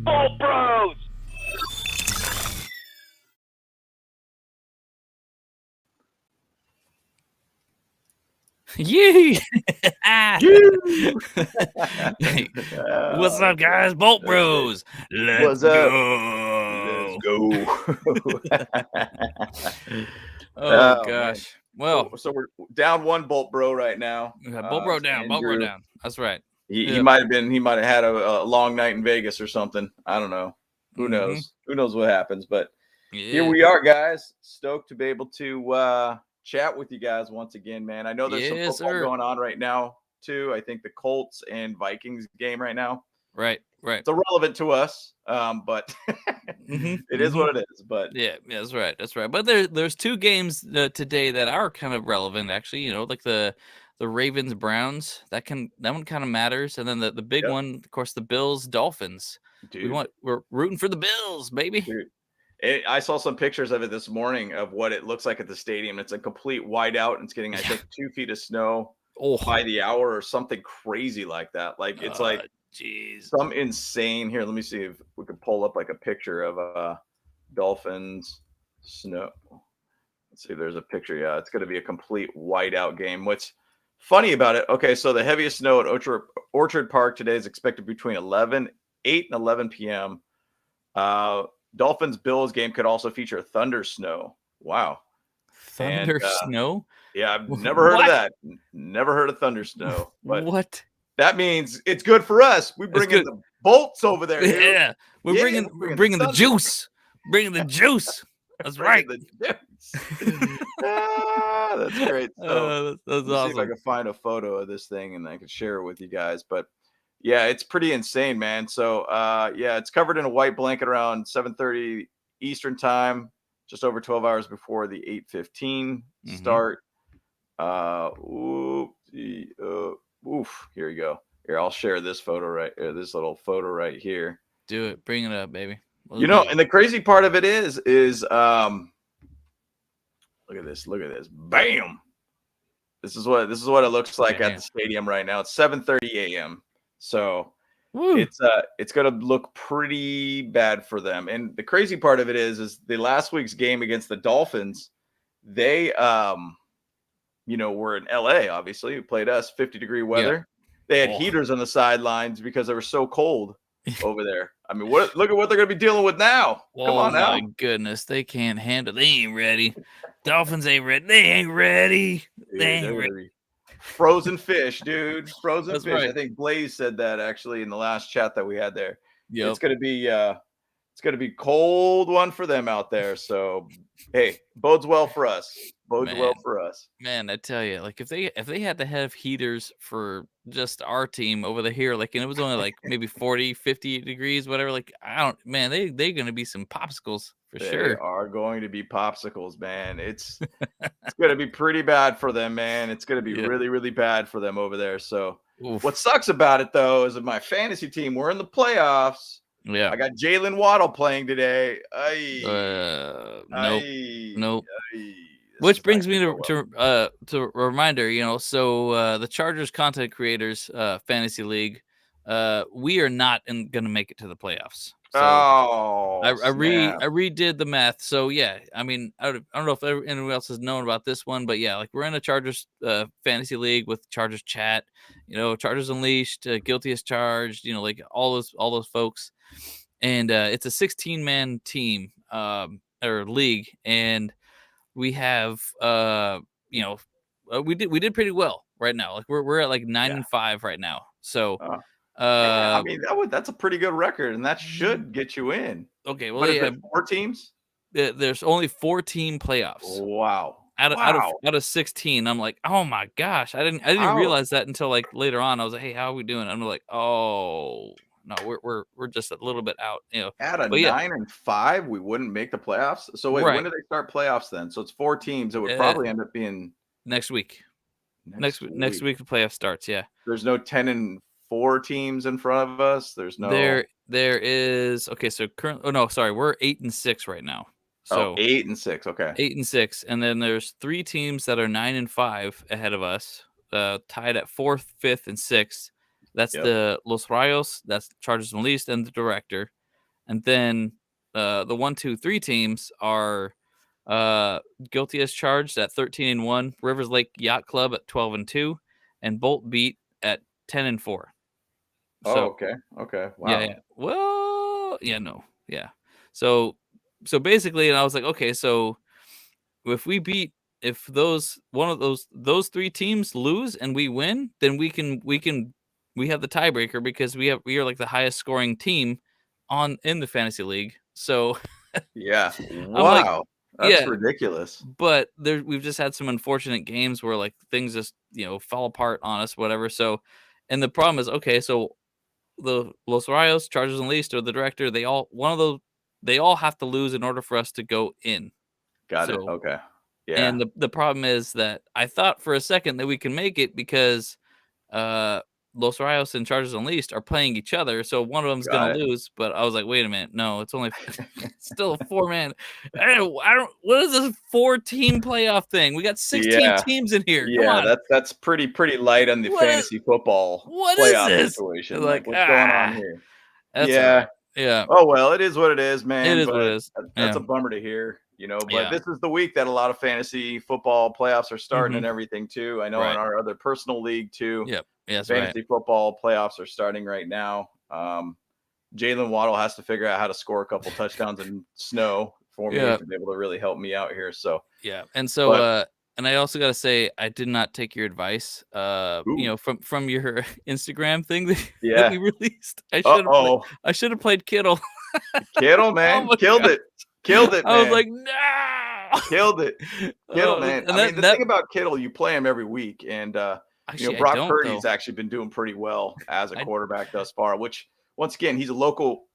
Bolt Bros! Yee! Hey, what's up, guys? Bolt Bros. Let's What's up? go. Let's go. Oh gosh. Well, so we're down one Bolt Bro right now. we got Bolt Bro down. Bolt Bro Andrew, down. That's right. He Yeah. might have had a long night in Vegas or something. I don't know. Who knows? Who knows what happens? But here we are, guys. Stoked to be able to chat with you guys once again, man. I know there's some football going on right now too. I think the Colts and Vikings game right now. Right. It's irrelevant to us, but it is what it is. But yeah, that's right. That's right. But there's two games today that are kind of relevant, actually. You know, like the Ravens Browns. That one kind of matters, and then the big one, of course, the Bills Dolphins. Dude, We're rooting for the Bills, baby. Dude. I saw some pictures of it this morning of what it looks like at the stadium. It's a complete whiteout, and it's getting, I think, 2 feet of snow by the hour or something crazy like that. Like it's like some insane. Here, let me see if we could pull up like a picture of Dolphins snow. Let's see if there's a picture. Yeah, it's going to be a complete whiteout game. What's funny about it? Okay, so the heaviest snow at Orchard Park today is expected between 8 and 11 p.m. Dolphins Bills game could also feature thunder snow. Wow. Thunder snow? Yeah, I've never heard of that. Never heard of thunder snow. But what? That means it's good for us. We bring in the bolts over there. Dude. Yeah. We're bringing the juice. Bringing the juice. That's right. That's great. So, that's awesome. See if I can find a photo of this thing and I can share it with you guys. But yeah, it's pretty insane, man. So yeah, it's covered in a white blanket around 7:30 Eastern time, just over 12 hours before the 8:15 start. Here we go. Here, I'll share this photo right here, this little photo right here. Do it. Bring it up, baby. And the crazy part of it is look at this. Look at this. Bam. This is what it looks like at the stadium right now. It's 7:30 a.m. So it's gonna look pretty bad for them. And the crazy part of it is the last week's game against the Dolphins, they were in LA, obviously, who played us 50-degree weather. they had heaters on the sidelines because they were so cold over there. I mean, look at what they're going to be dealing with now. Come on now. Oh my goodness, they can't handle. They ain't ready. Dolphins ain't ready. They ain't ready. Dude, they ain't ready. Frozen fish, dude. Frozen That's fish. right. I think Blaze said that actually in the last chat that we had there. Yep. It's gonna be cold one for them out there. So hey, bodes well for us. Well for us. Man, I tell you, like if they had to have heaters for just our team over here, like, and it was only like maybe 40, 50 degrees, whatever. Like, they're gonna be some popsicles for sure. They are going to be popsicles, man. It's gonna be pretty bad for them, man. It's gonna be really, really bad for them over there. So what sucks about it though is that my fantasy team, we're in the playoffs. Yeah. I got Jalen Waddle playing today. Nope. Which brings me to a reminder, so the Chargers content creators fantasy league, we are not going to make it to the playoffs. So I redid the math. So yeah, I mean, I don't know if anyone else has known about this one, but yeah, like we're in a Chargers fantasy league with Chargers chat, Chargers Unleashed, Guilty as Charged, like all those folks, and it's a 16-man team or league, and we have we did pretty well right now. Like we're at like 9-5 right now. So I mean that's a pretty good record, and that should get you in. Okay, well, but is it 4 teams? There's only 4 team playoffs. Wow. Out of 16. I'm like, oh my gosh, I didn't realize that until like later on. I was like, hey, how are we doing? I'm like, oh no, we're just a little bit out. At a 9-5, we wouldn't make the playoffs. So wait, when do they start playoffs then? So it's 4 teams. It would probably end up being next week. Next week the playoff starts. Yeah. There's no 10-4 teams in front of us. There's no. There is. Okay, so currently. Oh no, sorry, we're 8-6 right now. So 8-6. Okay. 8-6, and then there's 3 teams that are 9-5 ahead of us, tied at 4th, 5th, and 6th. That's the Los Rayos, that's Chargers Unleashed, and the Director. And then the 1, 2, 3 teams are Guilty as Charged at 13-1, Rivers Lake Yacht Club at 12-2, and Bolt Beat at 10-4. So, okay. Wow. Yeah. Well, no. Yeah. So basically, and I was like, okay, so if those 3 teams lose and we win, then we have the tiebreaker because we are like the highest scoring team in the fantasy league. So yeah, wow, that's ridiculous. But we've just had some unfortunate games where like things just fall apart on us, whatever. So, and the problem is, okay, so the Los Rayos, Chargers Unleashed, or the Director, they all have to lose in order for us to go in. Got it. Okay. Yeah. And the problem is that I thought for a second that we can make it because Los Rayos and Chargers Unleashed are playing each other, so one of them's going to lose. But I was like, wait a minute, no, it's only still a 4-man. I don't. What is this 4-team playoff thing? We got 16 teams in here. Yeah, come on. that's pretty light on the fantasy football playoff situation. Like what's going on here? Yeah. Oh well, it is what it is, man. It is what it is. That's a bummer to hear. But this is the week that a lot of fantasy football playoffs are starting and everything too. I know in our other personal league too. Yep. Yes, fantasy football playoffs are starting right now. Jalen Waddle has to figure out how to score a couple touchdowns in snow for me to be able to really help me out here. So and so and I also got to say I did not take your advice. From your Instagram thing that we released. I should have played Kittle. Kittle, man, killed it. Man. I was like, no, killed it. Kittle, man. And the thing about Kittle, you play him every week, and Brock Purdy's actually been doing pretty well as a quarterback thus far. Which, once again, he's a local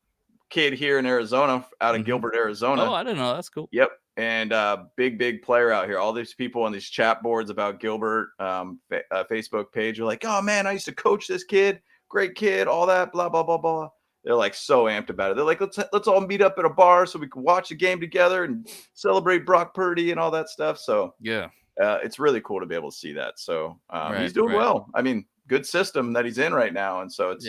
kid here in Arizona, out of Gilbert, Arizona. Oh, I didn't know. That's cool. Yep, and big player out here. All these people on these chat boards about Gilbert, Facebook page are like, oh man, I used to coach this kid, great kid, all that, blah blah blah blah. They're like so amped about it. They're like, let's all meet up at a bar so we can watch the game together and celebrate Brock Purdy and all that stuff. So it's really cool to be able to see that. So he's doing well. I mean, good system that he's in right now, and so it's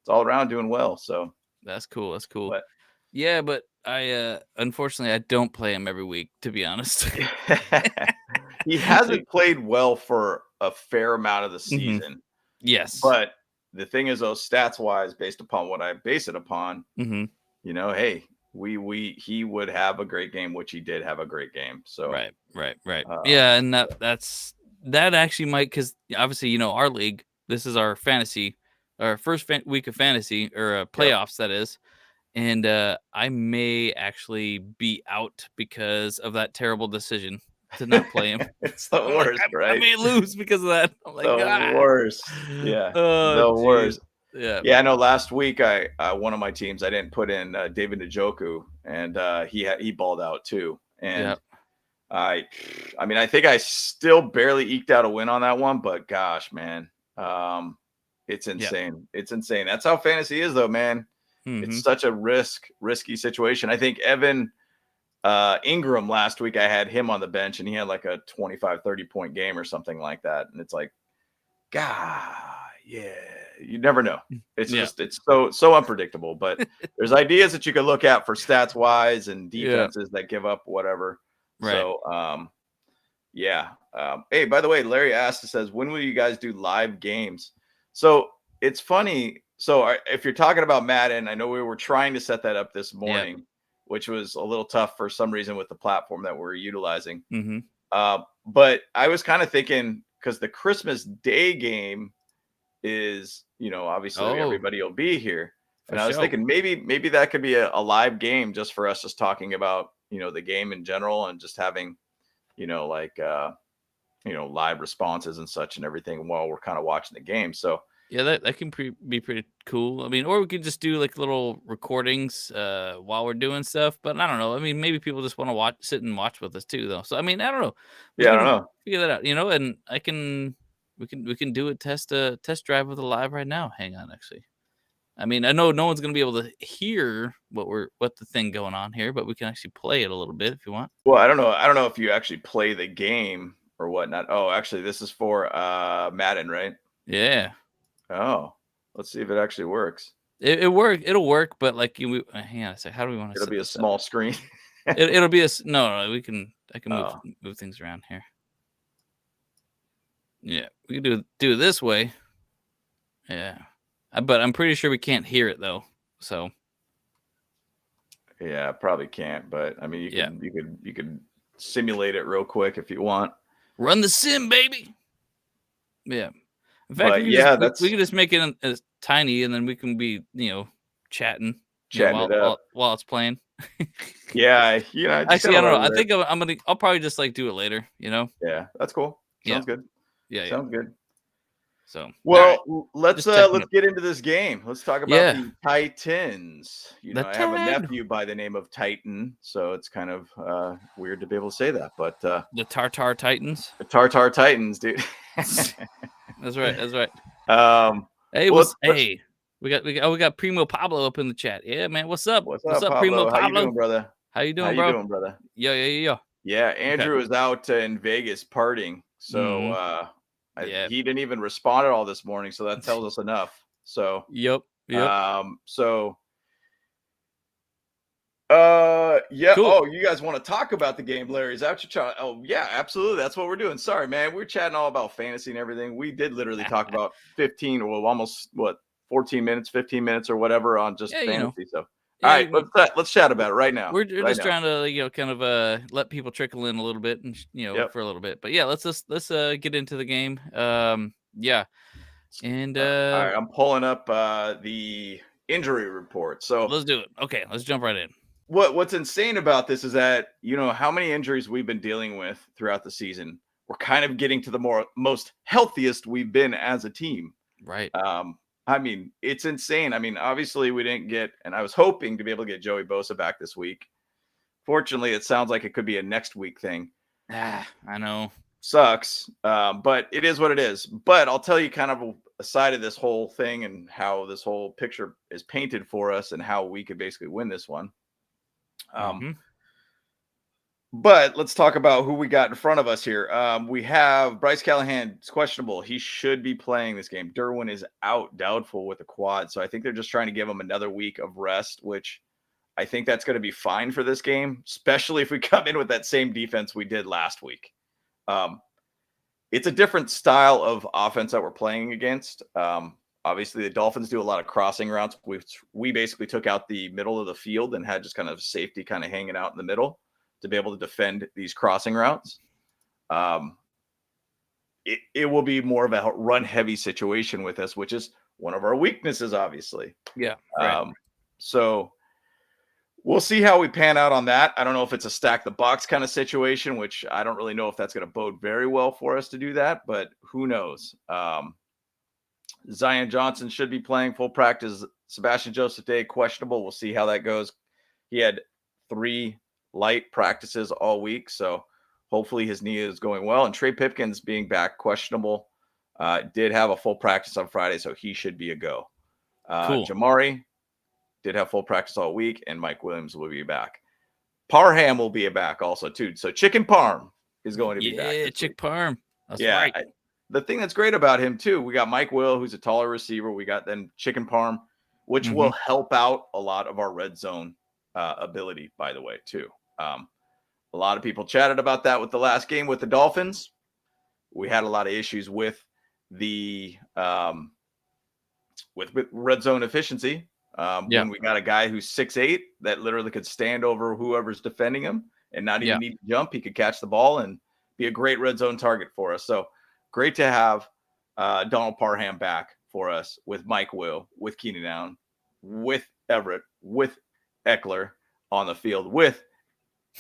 all around doing well. So that's cool. But I unfortunately I don't play him every week, to be honest. He hasn't played well for a fair amount of the season. Yes, but the thing is, though, stats wise, based upon what I base it upon, hey, he would have a great game, which he did have a great game. So right. Yeah, and that actually might, because obviously, our league, this is our fantasy, our first week of fantasy or playoffs, that is. And I may actually be out because of that terrible decision to not play him. It's the worst, right? I may lose because of that. I'm like, the worst. Yeah, oh, the worst. Yeah. I know. Last week, I one of my teams, I didn't put in David Njoku, and he balled out too. And I mean, I think I still barely eked out a win on that one, but gosh, man, it's insane. It's insane. That's how fantasy is, though, man. It's such a risky situation. I think Evan Ingram last week, I had him on the bench, and he had like a 25-30 point game or something like that. And it's like, God, yeah, you never know. It's just, it's so unpredictable. But there's ideas that you can look at for stats wise and defenses that give up whatever. Right. So, hey, by the way, Larry asked, says, when will you guys do live games? So it's funny. So if you're talking about Madden, I know we were trying to set that up this morning, which was a little tough for some reason with the platform that we're utilizing. But I was kind of thinking, because the Christmas Day game is, obviously everybody will be here. And I was thinking maybe that could be a live game just for us, just talking about, the game in general, and just having, live responses and such and everything while we're kind of watching the game. So yeah, that can be pretty cool. I mean, or we could just do like little recordings while we're doing stuff. But I don't know. I mean, maybe people just want to sit and watch with us too, though. So I mean, I don't know. I don't know. Figure that out, and we can do a test drive with the live right now. Hang on, actually. I mean, I know no one's gonna be able to hear what the thing going on here, but we can actually play it a little bit if you want. Well, I don't know if you actually play the game or whatnot. Oh, actually, this is for Madden, right? Yeah. Oh, let's see if it actually works. It'll work, but like hang on a sec. How do we want to? It'll be a small screen. It'll be no. I can move things around here. Yeah, we can do it this way. Yeah, but I'm pretty sure we can't hear it though. So yeah, probably can't. But I mean, you could simulate it real quick if you want. Run the sim, baby. Yeah. In fact, we can just make it as tiny, and then we can be, chatting while it's playing. Yeah, actually, I don't know. I think I'll probably just like do it later. Yeah, that's cool. Sounds good. Yeah, sounds good. So let's get into this game. Let's talk about the Titans. I have a nephew by the name of Titan, so it's kind of weird to be able to say that. But the Tartar Titans. The Tartar Titans, dude. That's right. Hey, we got Primo Pablo up in the chat. Yeah, man. What's up? What's up, Pablo? Primo Pablo? How you doing, brother? How you doing, bro? Yeah. Yeah, Andrew is out in Vegas partying, so he didn't even respond at all this morning, so that tells us enough. So yep. Cool. Oh, you guys want to talk about the game, Larry? Is that what you're trying? Oh, yeah, absolutely. That's what we're doing. Sorry, man. We're chatting all about fantasy and everything. We did literally talk about 15 minutes or whatever on just fantasy. So, all right, let's chat about it right now. We're just trying to, kind of let people trickle in a little bit and, for a little bit. But yeah, let's get into the game. Yeah. And all right, I'm pulling up the injury report. So let's do it. Okay, let's jump right in. What's insane about this is that, how many injuries we've been dealing with throughout the season. We're kind of getting to the most healthiest we've been as a team. Right. I mean, it's insane. I mean, obviously we didn't get, and I was hoping to be able to get Joey Bosa back this week. Fortunately, it sounds like it could be a next week thing. I know. Sucks. But it is what it is. But I'll tell you kind of a side of this whole thing and how this whole picture is painted for us and how we could basically win this one. But let's talk about who we got in front of us here. We have Bryce Callahan. It's questionable. He should be playing this game. Derwin is out, doubtful with a quad. So I think they're just trying to give him another week of rest, which I think that's going to be fine for this game, especially if we come in with that same defense we did last week. It's a different style of offense that we're playing against. Obviously, the Dolphins do a lot of crossing routes. We basically took out the middle of the field and had just kind of safety kind of hanging out in the middle to be able to defend these crossing routes. It will be more of a run heavy situation with us, which is one of our weaknesses, obviously. Yeah. Right. So we'll see how we pan out on that. I don't know if it's a stack the box kind of situation, which I don't really know if that's going to bode very well for us to do that, but who knows? Zion Johnson should be playing full practice. Sebastian Joseph Day, questionable. We'll see how that goes. He had 3 light practices all week, so hopefully his knee is going well. And Trey Pipkins being back, questionable. Did have a full practice on Friday, so he should be a go. Cool. Jamari did have full practice all week, and Mike Williams will be back. Parham will be back also, too. So Chicken Parm is going to be back. Yeah, Chick Parm. That's right. The thing that's great about him, too, we got Mike Will, who's a taller receiver. We got then Chicken Parm, which will help out a lot of our red zone ability, by the way, too. A lot of people chatted about that with the last game with the Dolphins. We had a lot of issues with the with red zone efficiency. When we got a guy who's 6'8" that literally could stand over whoever's defending him and not even need to jump. He could catch the ball and be a great red zone target for us. So great to have Donald Parham back for us with Mike Will, with Keenan Allen, with Everett, with Eckler on the field, with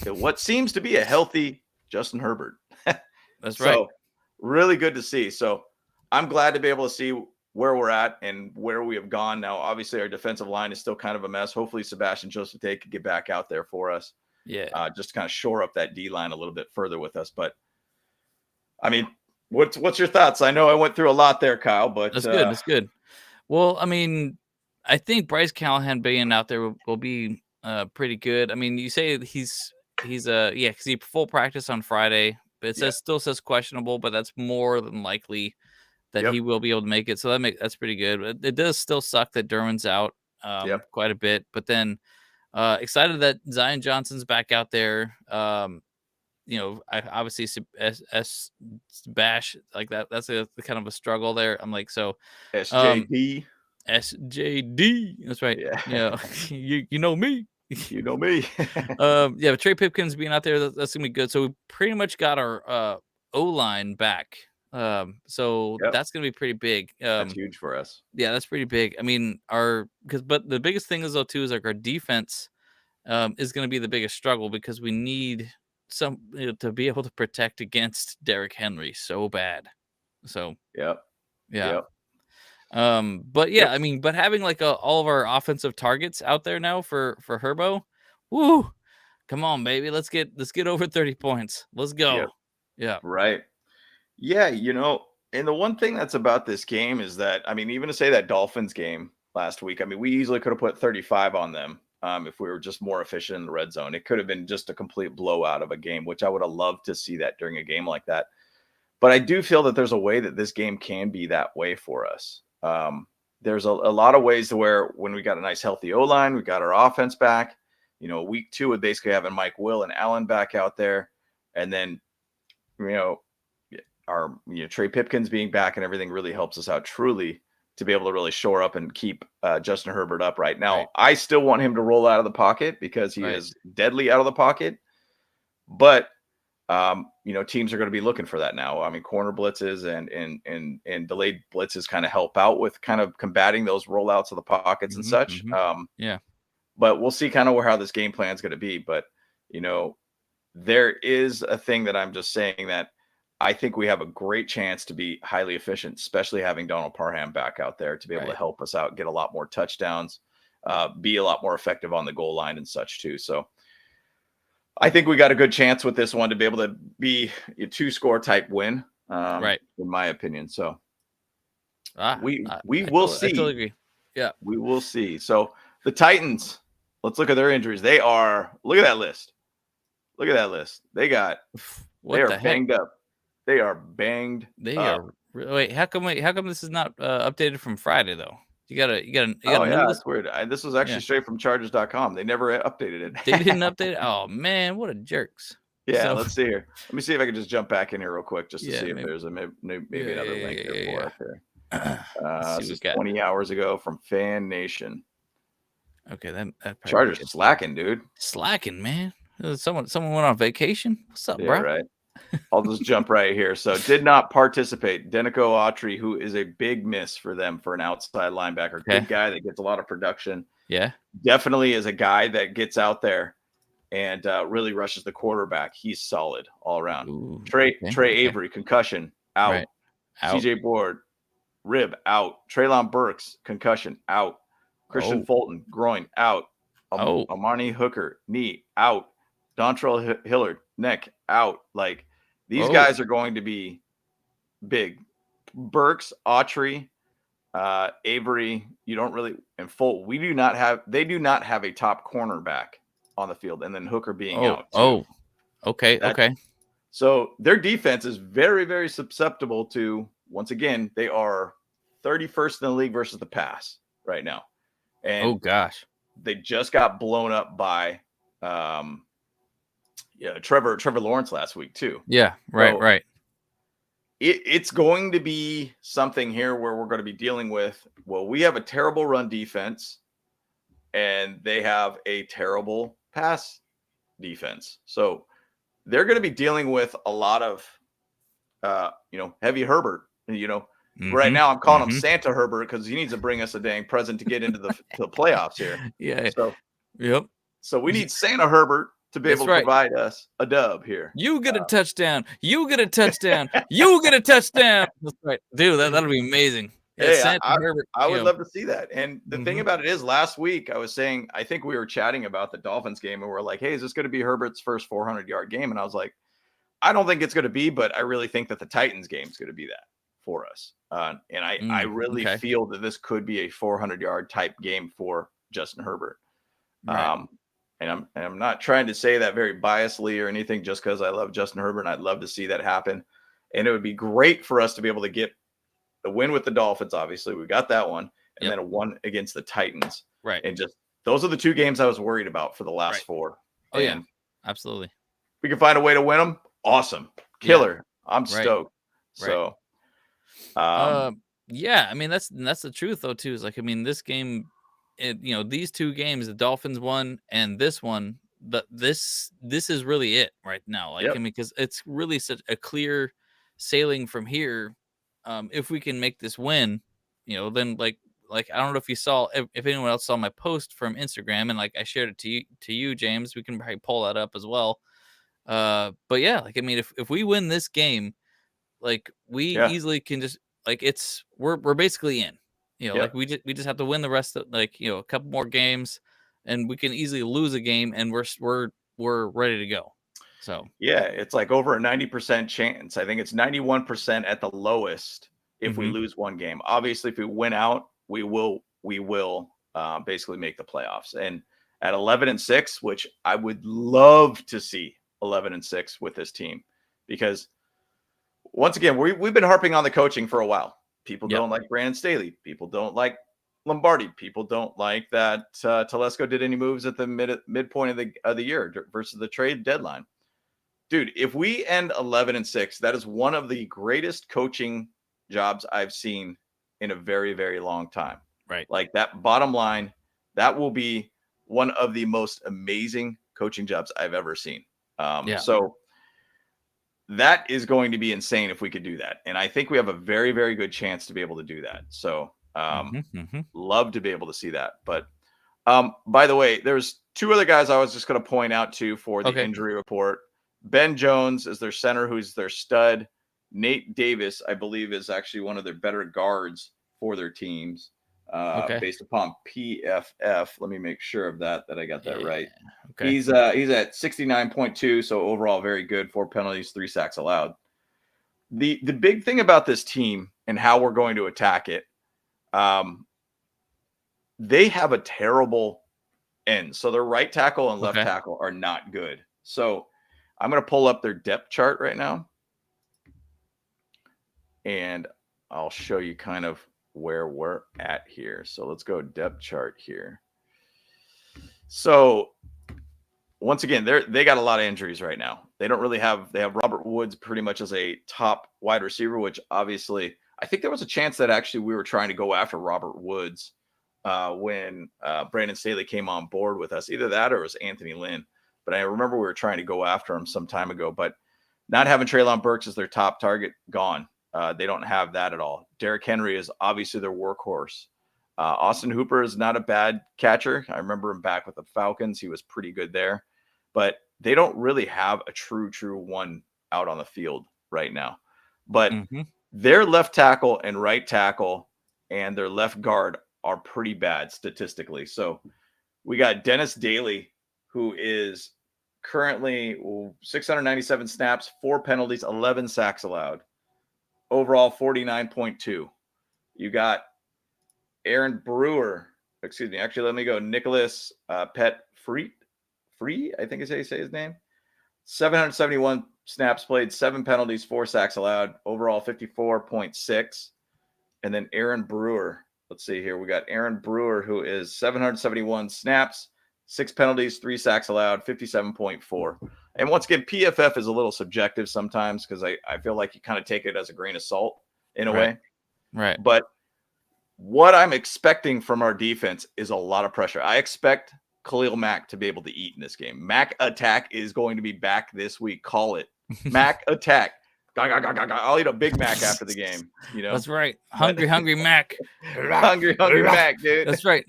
what seems to be a healthy Justin Herbert. That's right. So really good to see. So I'm glad to be able to see where we're at and where we have gone. Now, obviously, our defensive line is still kind of a mess. Hopefully, Sebastian Joseph Day could get back out there for us. Yeah. Just to kind of shore up that D line a little bit further with us. But I mean, what's your thoughts? I know I went through a lot there, Kyle, but that's good. That's good. Well, I mean, I think Bryce Callahan being out there will be pretty good. I mean, you say he's because he full practice on Friday, but it still says questionable, but that's more than likely that he will be able to make it. So that's pretty good. It does still suck that Derwin's out quite a bit, but then excited that Zion Johnson's back out there. I obviously S Bash like that. That's a kind of a struggle there. I'm like, so SJD. SJD. That's right. Yeah. You know me. You know me. But Trey Pipkins being out there, that's gonna be good. So we pretty much got our O-line back. So that's gonna be pretty big. That's huge for us. Yeah, that's pretty big. I mean, but the biggest thing is though too is like our defense is gonna be the biggest struggle because we need some to be able to protect against Derrick Henry so bad. So I mean, but having like all of our offensive targets out there now for Herbo, woo, come on, baby, let's get over 30 points. Let's go. Yeah. Right. Yeah, and the one thing that's about this game is that, I mean, even to say that Dolphins game last week, I mean, we easily could have put 35 on them if we were just more efficient in the red zone. It could have been just a complete blowout of a game, which I would have loved to see that during a game like that. But I do feel that there's a way that this game can be that way for us. There's a lot of ways to where when we got a nice healthy O-line, we got our offense back, week 2 with basically having Mike Will and Allen back out there. And then, our Trey Pipkins being back and everything really helps us out truly to be able to really shore up and keep Justin Herbert up right now. Right. I still want him to roll out of the pocket because he is deadly out of the pocket, but teams are going to be looking for that now. I mean, corner blitzes and delayed blitzes kind of help out with kind of combating those rollouts of the pockets and such. But we'll see kind of how this game plan is going to be. But, there is a thing that I'm just saying that I think we have a great chance to be highly efficient, especially having Donald Parham back out there to be able to help us out, get a lot more touchdowns, be a lot more effective on the goal line and such too. So I think we got a good chance with this one to be able to be a 2-score type win, in my opinion. So we will see. I totally agree. Yeah, we will see. So the Titans, let's look at their injuries. Look at that list. Look at that list. They are banged up. They are banged. They are. Wait, how come this is not updated from Friday though? You got that's weird. This was actually straight from Chargers.com. They never updated it. They didn't update it. Oh man, what a jerks. Yeah, let's see here. Let me see if I can just jump back in here real quick just to see if there's maybe another link here for us here. This is 20 hours ago from Fan Nation. Okay, that Chargers slacking, dude. Slacking, man. Someone went on vacation. What's up, Yeah, bro? right. I'll just jump right here. So did not participate. Denico Autry, who is a big miss for them for an outside linebacker. Okay. Good guy that gets a lot of production. Yeah. Definitely is a guy that gets out there and really rushes the quarterback. He's solid all around. Ooh, Trey Avery, concussion, out. Right. Out. CJ Board, rib, out. Treylon Burks, concussion, out. Christian Fulton, groin, out. Amani Hooker, knee, out. Dontrell Hillard, neck, out. Like, these guys are going to be big. Burks, Autry, Avery, you don't really, and Fulton, they do not have a top cornerback on the field, and then Hooker being out too. Okay. So their defense is very, very susceptible to, once again, they are 31st in the league versus the pass right now. And gosh, they just got blown up by Trevor Lawrence last week too. Yeah, right. It's going to be something here where we're going to be dealing with, well, we have a terrible run defense and they have a terrible pass defense. So they're going to be dealing with a lot of, heavy Herbert. Right now I'm calling him Santa Herbert because he needs to bring us a dang present to get into the playoffs here. Yeah. So, yep. So we need Santa Herbert to be able to provide us a dub here. You get a touchdown. You get a touchdown. You get a touchdown. That's right, dude. That'll be amazing. Yeah, I would love to see that. And the thing about it is, last week I was saying, I think we were chatting about the Dolphins game, and we're like, hey, is this going to be Herbert's first 400-yard game? And I was like, I don't think it's going to be, but I really think that the Titans game is going to be that for us. And I really feel that this could be a 400-yard type game for Justin Herbert. Right. And I'm not trying to say that very biasly or anything, just because I love Justin Herbert and I'd love to see that happen. And it would be great for us to be able to get the win with the Dolphins. Obviously, we got that one, and then a one against the Titans. Right. And just those are the two games I was worried about for the last four. Oh, and yeah, absolutely. We can find a way to win them. Awesome. Killer. Yeah. I'm stoked. Right. So, yeah, I mean, that's the truth though, too, is like, I mean, this game, these two games, the Dolphins won and this one, but this is really it right now. Like, I mean, because it's really such a clear sailing from here. If we can make this win, then like I don't know if you saw, if anyone else saw my post from Instagram, and like I shared it to you, James. We can probably pull that up as well. But yeah, like, I mean, if we win this game, like we easily can just, like, we're basically in. Like we just have to win the rest of, like, a couple more games, and we can easily lose a game, and we're ready to go. So yeah, it's like over a 90% chance. I think it's 91% at the lowest if we lose one game. Obviously, if we win out, we will basically make the playoffs. And at 11-6, which I would love to see 11-6 with this team, because once again, we've been harping on the coaching for a while. People don't like Brandon Staley. People don't like Lombardi. People don't like that Telesco did any moves at the midpoint of the year versus the trade deadline. Dude, if we end 11-6, that is one of the greatest coaching jobs I've seen in a very, very long time. Right. Like, that bottom line, that will be one of the most amazing coaching jobs I've ever seen. So that is going to be insane if we could do that. And I think we have a very, very good chance to be able to do that. So love to be able to see that. But by the way, there's two other guys I was just going to point out to for the injury report. Ben Jones is their center, who's their stud. Nate Davis, I believe, is actually one of their better guards for their teams, based upon PFF. Let me make sure of that I got that right. Okay. He's at 69.2, so overall very good. 4 penalties, 3 sacks allowed. The big thing about this team and how we're going to attack it, they have a terrible end. So their right tackle and left tackle are not good. So I'm going to pull up their depth chart right now, and I'll show you kind of where we're at here. So let's go depth chart here. So once again, they got a lot of injuries right now. They have Robert Woods pretty much as a top wide receiver, which obviously I think there was a chance that actually we were trying to go after Robert Woods when Brandon Staley came on board with us. Either that or it was Anthony Lynn. But I remember we were trying to go after him some time ago. But not having Treylon Burks as their top target, gone. They don't have that at all. Derrick Henry is obviously their workhorse. Austin Hooper is not a bad catcher. I remember him back with the Falcons. He was pretty good there. But they don't really have a true one out on the field right now. But their left tackle and right tackle and their left guard are pretty bad statistically. So we got Dennis Daly, who is currently 697 snaps, 4 penalties, 11 sacks allowed. Overall 49.2. You got Aaron Brewer, excuse me. Actually, let me go. Nicholas Free, I think is how you say his name. 771 snaps played, 7 penalties, 4 sacks allowed. Overall 54.6. And then Aaron Brewer. Let's see here. We got Aaron Brewer, who is 771 snaps, 6 penalties, 3 sacks allowed, 57.4. And once again, PFF is a little subjective sometimes because I feel like you kind of take it as a grain of salt in a way. Right. But what I'm expecting from our defense is a lot of pressure. I expect Khalil Mack to be able to eat in this game. Mack attack is going to be back this week. Call it. Mack attack. I'll eat a Big Mac after the game. You know, that's right. Hungry Mac. hungry Mac, dude. That's right.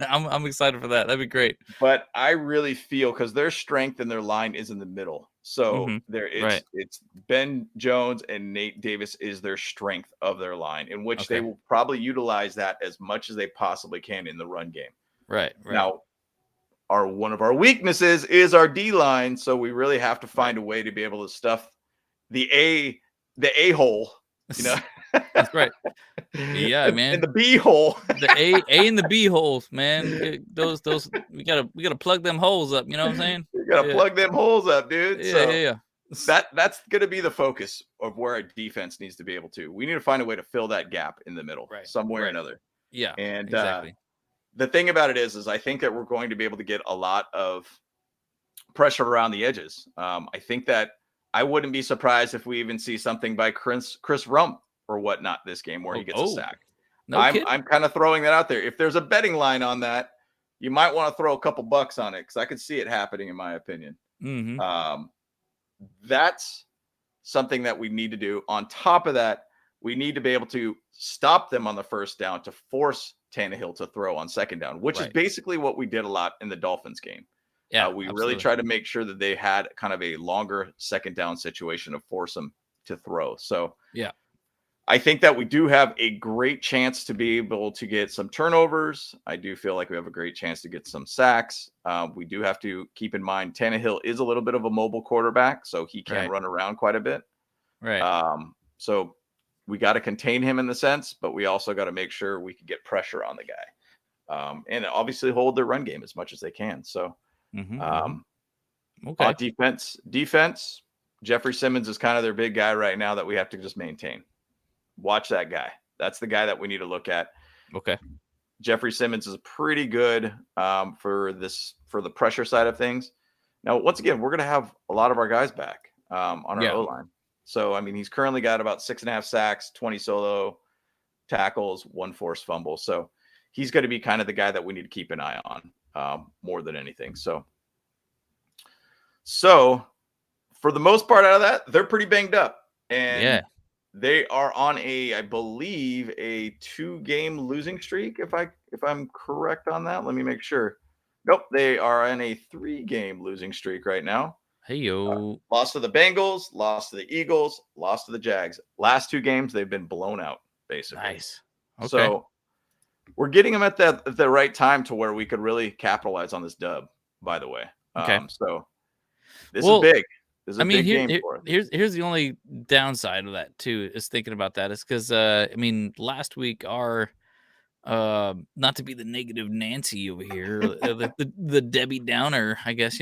I'm excited for that. That'd be great. But I really feel because their strength and their line is in the middle. So it's Ben Jones and Nate Davis is their strength of their line, in which they will probably utilize that as much as they possibly can in the run game. Right. Now, one of our weaknesses is our D line, so we really have to find a way to be able to stuff the A hole, you know. That's right. Yeah, man. In the B hole. The A and the B holes, man. Those we gotta plug them holes up. You know what I'm saying? We gotta plug them holes up, dude. Yeah. That's gonna be the focus of where our defense needs to be able to. We need to find a way to fill that gap in the middle, somewhere or another. Yeah, and exactly. The thing about it is I think that we're going to be able to get a lot of pressure around the edges. I think that I wouldn't be surprised if we even see something by Chris Rump or whatnot this game where he gets a sack. I'm kind of throwing that out there. If there's a betting line on that, you might want to throw a couple bucks on it because I could see it happening, in my opinion. That's something that we need to do. On top of that, we need to be able to stop them on the first down to force Tannehill to throw on second down, which is basically what we did a lot in the Dolphins game. Yeah, we really tried to make sure that they had kind of a longer second down situation to force them to throw. So I think that we do have a great chance to be able to get some turnovers. I do feel like we have a great chance to get some sacks. We do have to keep in mind Tannehill is a little bit of a mobile quarterback, so he can run around quite a bit. So we got to contain him in the sense, but we also got to make sure we can get pressure on the guy. And obviously hold their run game as much as they can. So on defense, Jeffrey Simmons is kind of their big guy right now that we have to just maintain. Watch that guy. That's the guy that we need to look at. Jeffrey Simmons is pretty good for the pressure side of things. Now, once again, we're going to have a lot of our guys back on our O-line. So, I mean, he's currently got about 6.5 sacks, 20 solo tackles, 1 forced fumble. So he's going to be kind of the guy that we need to keep an eye on more than anything. So for the most part out of that, they're pretty banged up. And they are on I believe, a 2-game losing streak. If I'm correct on that, let me make sure. Nope, they are on a 3-game losing streak right now. Lost to the Bengals, lost to the Eagles, lost to the Jags. Last 2 games, they've been blown out, basically. Nice. So we're getting them at the right time to where we could really capitalize on this dub, by the way. So this is big. This is a big game for us. Here's the only downside of that, too, is thinking about that is because, last week our not to be the negative Nancy over here, the Debbie Downer, I guess,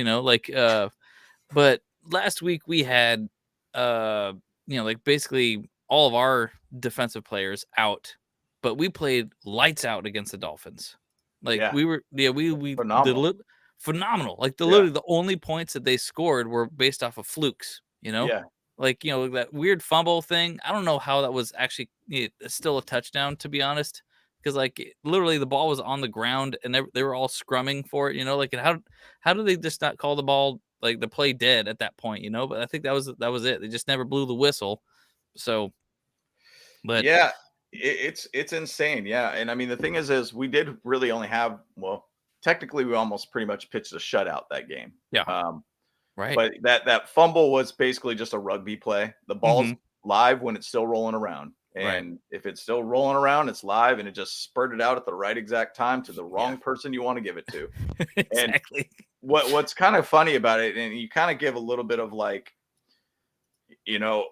but last week we had, basically all of our defensive players out, but we played lights out against the Dolphins. We phenomenal. Like literally the only points that they scored were based off of flukes, Yeah. Like, that weird fumble thing. I don't know how that was actually still a touchdown, to be honest. Because literally the ball was on the ground and they were all scrumming for it. Like, how do they just not call the ball, like, the play dead at that point? But I think that was it. They just never blew the whistle. So, but yeah, it's insane. Yeah, and I mean the thing is we did really only have, well, technically we almost pretty much pitched a shutout that game. yeah, Um, right. but that fumble was basically just a rugby play. The ball's Mhm. live when it's still rolling around. Right. And if it's still rolling around, it's live and it just spurted out at the right exact time to the wrong person you want to give it to. And Exactly. what's kind of funny about it, and you kind of give a little bit of like, you know,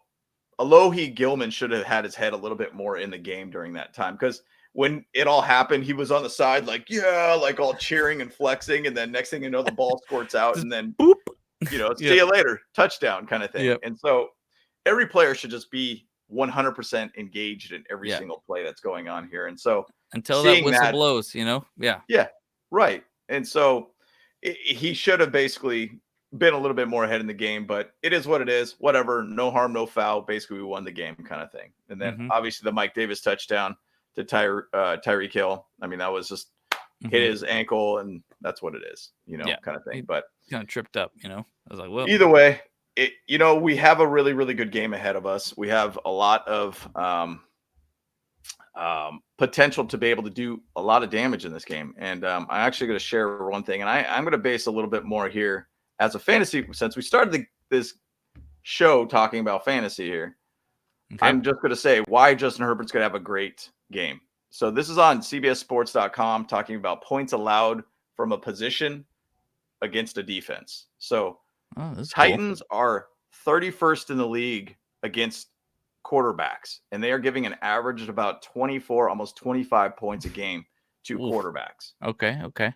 Alohi Gilman should have had his head a little bit more in the game during that time, because when it all happened, he was on the side like, yeah, like all cheering and flexing, and then next thing you know, the ball squirts out, Just and then boop. see you later, touchdown kind of thing. Yep. And so every player should just be 100% engaged in every Yeah. single play that's going on here. And so Until that seeing whistle that, blows, yeah. yeah, right. And so he should have basically been a little bit more ahead in the game, but it is what it is. Whatever, no harm, no foul. Basically, we won the game, kind of thing. And then Mhm. obviously the Mike Davis touchdown to Tyreek Hill. I mean, that was just hit his ankle, and that's what it is, Yeah. kind of thing. He But kind of tripped up, I was like, well, either way, we have a really, really good game ahead of us. We have a lot of potential to be able to do a lot of damage in this game. And I'm actually going to share one thing, and I'm going to base a little bit more here as a fantasy, since we started this show talking about fantasy here. okay. I'm just going to say why Justin Herbert's going to have a great game. So this is on CBSSports.com talking about points allowed from a position against a defense. So Titans are 31st in the league against quarterbacks, and they are giving an average of about 24, almost 25 points a game to quarterbacks. Okay.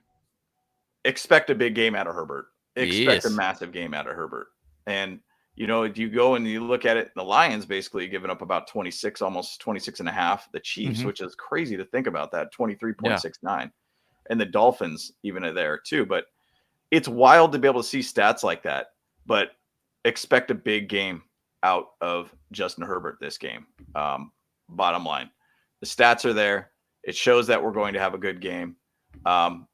Expect a big game out of Herbert. Expect a Yes. massive game out of Herbert. And, if you go and you look at it, the Lions basically giving up about 26, almost 26 and a half. The Chiefs, which is crazy to think about that, 23.69. And the Dolphins even are there too. But it's wild to be able to see stats like that. But expect a big game out of Justin Herbert this game. Bottom line, the stats are there. It shows that we're going to have a good game. I'll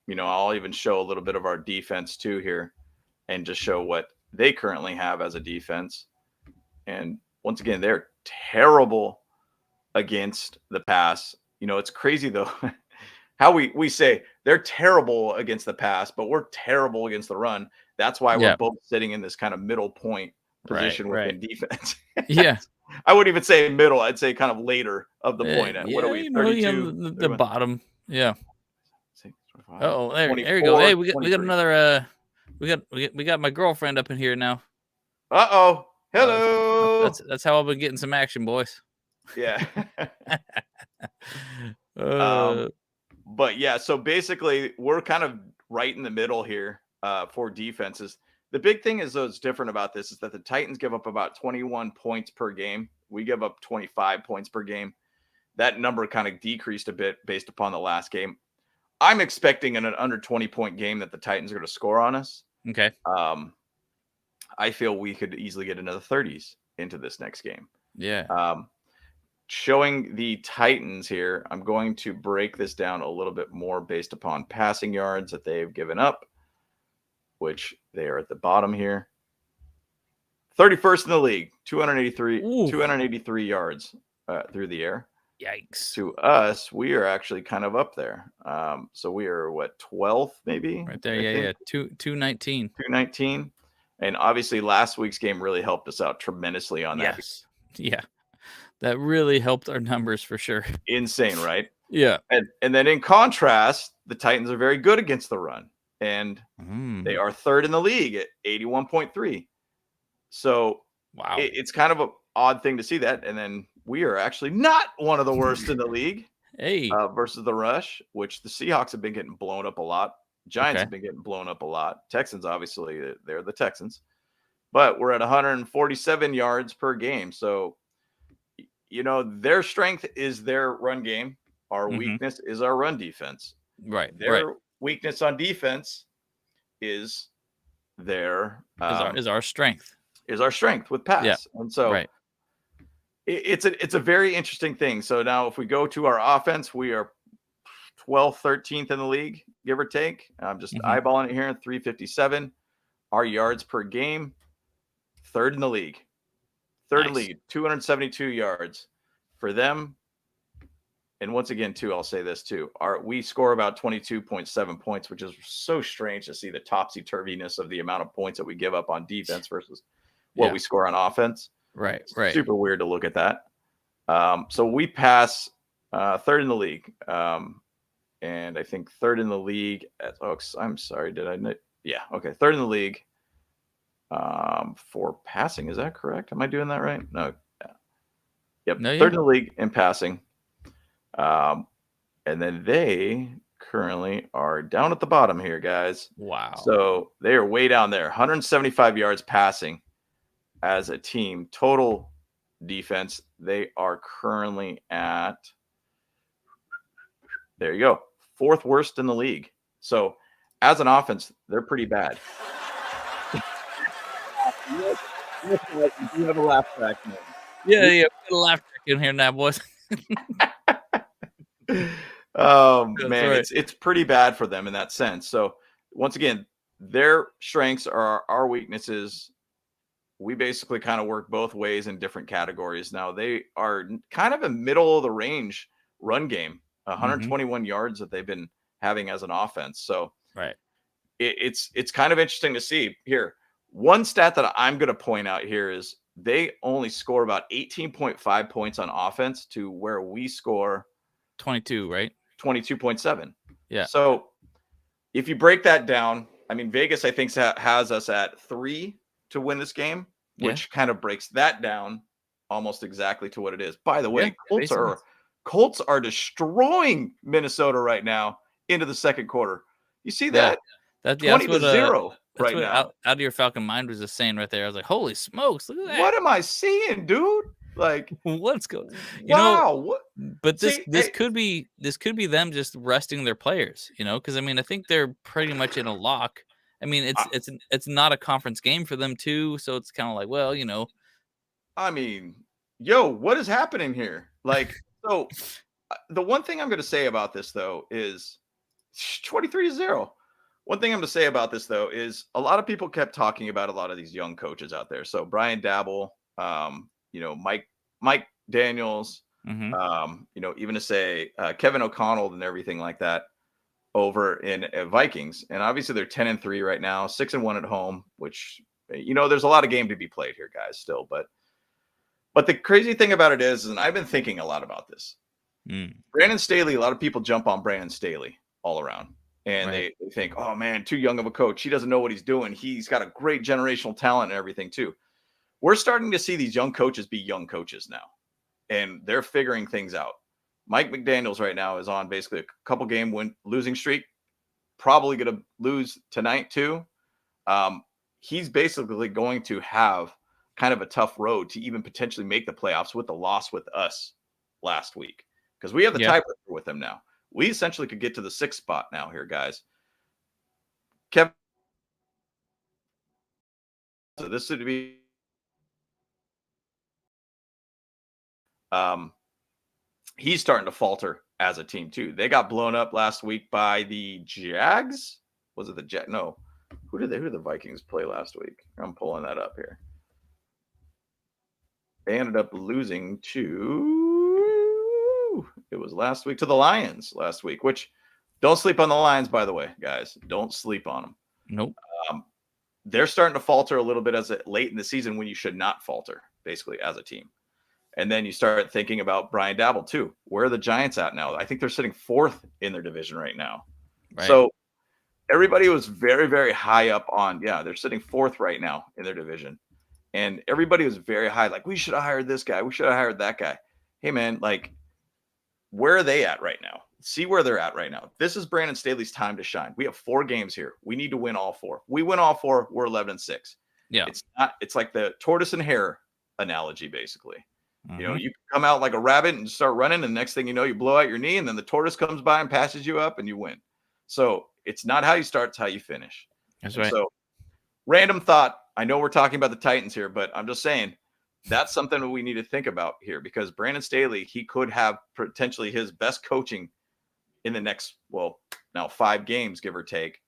even show a little bit of our defense too here, and just show what they currently have as a defense. And once again, they're terrible against the pass. It's crazy though how we say they're terrible against the pass, but we're terrible against the run. That's why we're both sitting in this kind of middle point position within defense. Yeah. I wouldn't even say middle. I'd say kind of later of the point. What are we? 32? The bottom. Yeah. Oh, there we go. Hey, we got another. We got my girlfriend up in here now. Uh-oh. Hello. That's how I've been getting some action, boys. Yeah. But yeah, so basically we're kind of right in the middle here for defenses. The big thing is what's different about this is that the Titans give up about 21 points per game. We give up 25 points per game. That number kind of decreased a bit based upon the last game. I'm expecting in an under 20-point game that the Titans are going to score on us. Okay. I feel we could easily get another 30s into this next game. Yeah. Showing the Titans here, I'm going to break this down a little bit more based upon passing yards that they've given up, which they are at the bottom here. 31st in the league, 283 yards through the air. Yikes. To us, we are actually kind of up there. So we are 12th maybe? Right there. Yeah. 219. 219. And obviously last week's game really helped us out tremendously on that. Yes. Yeah. That really helped our numbers for sure. Insane, right? Yeah. And then in contrast, the Titans are very good against the run. And they are third in the league at 81.3. So wow, it's kind of an odd thing to see that. And then we are actually not one of the worst in the league. Hey, versus the rush, which the Seahawks have been getting blown up a lot. Giants have been getting blown up a lot. Texans, obviously, they're the Texans. But we're at 147 yards per game. So, their strength is their run game. Our weakness is our run defense. Right. Their weakness on defense is their is our strength. is our strength with pass. Yeah. And so Right. it's a very interesting thing. So now if we go to our offense, we are 12th, 13th in the league, give or take. I'm just eyeballing it here, 357. Our yards per game, third in the league. Third in the league, 272 yards for them. And once again, too, I'll say this too. We score about 22.7 points, which is so strange to see the topsy-turviness of the amount of points that we give up on defense versus what we score on offense. Right. Super weird to look at that. So we pass third in the league. And I think third in the league. I'm sorry. Did I? Yeah. Okay. Third in the league for passing. Is that correct? Am I doing that right? No. Yeah. Yep. No, third in the league in passing. And then they currently are down at the bottom here, guys. Wow. So they are way down there. 175 yards passing as a team. Total defense, they are currently at, there you go, fourth worst in the league. So as an offense, they're pretty bad. You do have a laugh track. Yeah, put a laugh track in here now, boys. Man, right. It's pretty bad for them in that sense. So once again, their strengths are our weaknesses. We basically kind of work both ways in different categories. Now they are kind of a middle of the range run game, 121 yards that they've been having as an offense. So right, it's kind of interesting to see here. One stat that I'm going to point out here is they only score about 18.5 points on offense to where we score 22, right? 22.7. Yeah. So if you break that down, I mean, Vegas, I think, has us at 3 to win this game, which kind of breaks that down almost exactly to what it is. By the way, Colts are destroying Minnesota right now into the second quarter. You see that? That's 20-0 right now. Out of your Falcon mind was just saying right there. I was like, holy smokes, look at that. What am I seeing, dude? Like, what's going? Wow. But this could be them just resting their players, because I mean, I think they're pretty much in a lock. I mean, it's not a conference game for them too, so it's kind of like, well, I mean, what is happening here? Like, so the one thing I'm going to say about this though is 23-0. One thing I'm going to say about this though is a lot of people kept talking about a lot of these young coaches out there. So Brian Dabble, Mike Daniels, even to say Kevin O'Connell and everything like that over in Vikings. And obviously they're 10-3 right now, 6-1 at home, which, there's a lot of game to be played here, guys, still. But the crazy thing about it is, and I've been thinking a lot about this, Brandon Staley, a lot of people jump on Brandon Staley all around. And they think, oh, man, too young of a coach. He doesn't know what he's doing. He's got a great generational talent and everything, too. We're starting to see these young coaches be young coaches now, and they're figuring things out. Mike McDaniels right now is on basically a couple game losing streak, probably going to lose tonight, too. He's basically going to have kind of a tough road to even potentially make the playoffs with the loss with us last week, because we have the tiebreaker with them now. We essentially could get to the 6th spot now here, guys. Kevin, so this would be he's starting to falter as a team too. They got blown up last week by the Jags. Was it the Jags? No. Who did the Vikings play last week? I'm pulling that up here. They ended up losing it was last week to the Lions last week, which don't sleep on the Lions, by the way, guys. Don't sleep on them. Nope. They're starting to falter a little bit late in the season when you should not falter, basically, as a team. And then you start thinking about Brian Dabble, too. Where are the Giants at now? I think they're sitting 4th in their division right now. Right. So everybody was very, very high up on, they're sitting 4th right now in their division. And everybody was very high, like, we should have hired this guy. We should have hired that guy. Hey, man, like, where are they at right now? See where they're at right now. This is Brandon Staley's time to shine. We have 4 games here. We need to win all 4. We win all 4, we're 11-6. Yeah. It's like the tortoise and hare analogy, basically. You come out like a rabbit and start running, and the next thing you know, you blow out your knee, and then the tortoise comes by and passes you up, and you win. So it's not how you start, it's how you finish. That's right. So Random thought. I know we're talking about the Titans here, but I'm just saying that's something that we need to think about here because Brandon Staley, he could have potentially his best coaching in the next, now 5 games, give or take,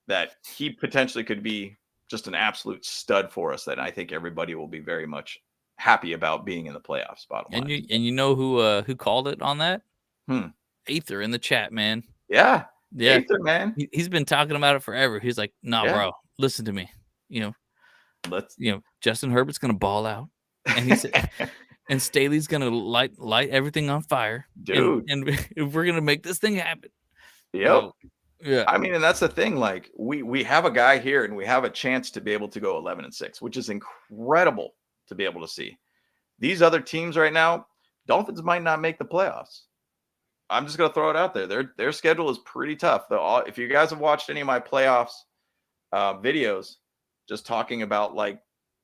that he potentially could be just an absolute stud for us that I think everybody will be very much happy about being in the playoffs, bottom line. And you know who called it on that? Aether in the chat, man. Yeah. Yeah. Aether, man. He's been talking about it forever. He's like, nah, bro, listen to me. Justin Herbert's going to ball out. And he said, and Staley's going to light everything on fire. Dude. And we're going to make this thing happen. Yep. So, yeah. I mean, and that's the thing. Like we have a guy here and we have a chance to be able to go 11-6, which is incredible to be able to see. These other teams right now, Dolphins might not make the playoffs. I'm just going to throw it out there. Their schedule is pretty tough. If you guys have watched any of my playoffs videos, just talking about like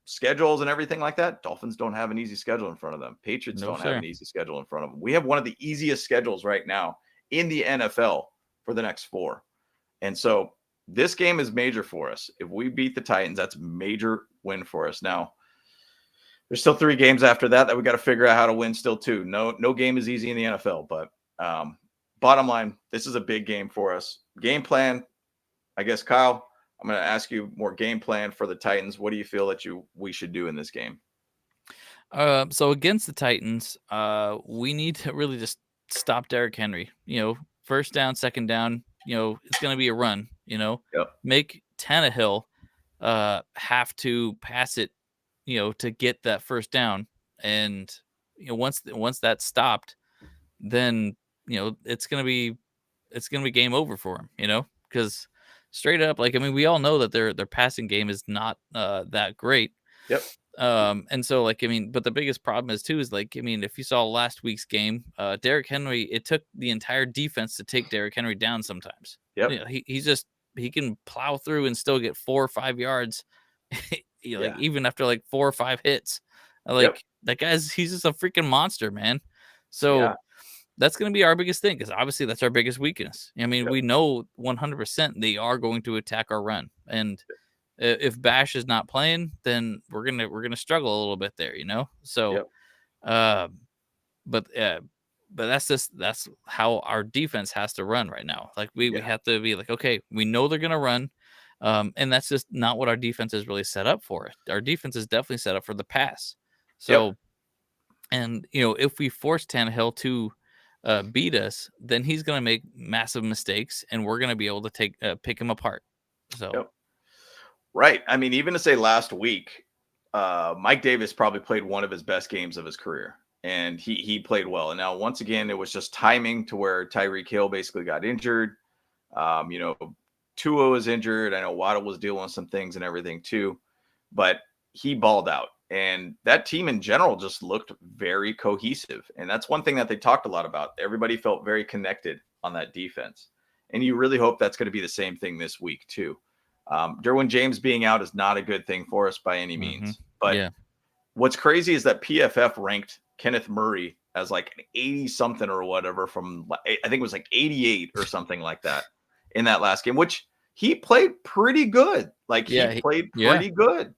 schedules and everything like that, Dolphins don't have an easy schedule in front of them. Patriots don't have an easy schedule in front of them. We have one of the easiest schedules right now in the NFL for the next 4. And so this game is major for us. If we beat the Titans, that's a major win for us. Now, there's still 3 games after that we got to figure out how to win still too. No game is easy in the NFL, but bottom line, this is a big game for us. Game plan, I guess, Kyle, I'm going to ask you more game plan for the Titans. What do you feel that we should do in this game? So against the Titans, we need to really just stop Derrick Henry. First down, second down, it's going to be a run, make Tannehill have to pass it, to get that first down. And, once that's stopped, then, it's going to be game over for him, because straight up, we all know that their passing game is not that great. Yep. And so but the biggest problem is if you saw last week's game, Derrick Henry, it took the entire defense to take Derrick Henry down sometimes. Yep. He can plow through and still get 4 or 5 yards, even after 4 or 5 hits. That guy's, he's just a freaking monster, man. So that's going to be our biggest thing, because obviously that's our biggest weakness. We know 100% they are going to attack our run, and if Bash is not playing, then we're gonna struggle a little bit there, So, but that's how our defense has to run right now. We have to be okay, we know they're gonna run, and that's just not what our defense is really set up for. Our defense is definitely set up for the pass. So, and if we force Tannehill to beat us, then he's gonna make massive mistakes, and we're gonna be able to pick him apart. So. Right. I mean, even to say last week, Mike Davis probably played one of his best games of his career, and he played well. And now, once again, it was just timing to where Tyreek Hill basically got injured. Tua was injured. I know Waddle was dealing with some things and everything too, but he balled out. And that team in general just looked very cohesive. And that's one thing that they talked a lot about. Everybody felt very connected on that defense. And you really hope that's going to be the same thing this week too. Derwin James being out is not a good thing for us by any means. But what's crazy is that PFF ranked Kenneth Murray as an 80 something or whatever from, I think it was 88 or something like that in that last game, which he played pretty good. He played pretty good.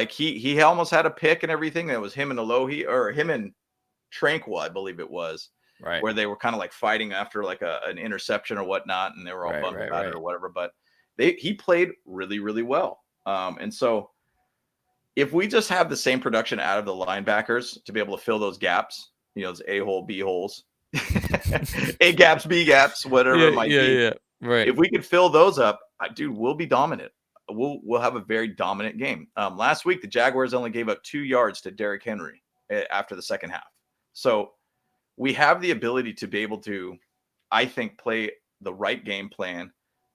He almost had a pick and everything. That was him and Alohi, or him and Tranquil, I believe it was. Right. Where they were kind of fighting after an interception or whatnot, and they were all bummed about it or whatever. But he played really, really well. And so if we just have the same production out of the linebackers to be able to fill those gaps, those A-hole, B-holes, A gaps, B gaps, whatever it might be. Yeah. Right. If we could fill those up, dude, we'll be dominant. We'll have a very dominant game. Last week, the Jaguars only gave up 2 yards to Derrick Henry after the second half. So we have the ability to be able to, I think, play the right game plan.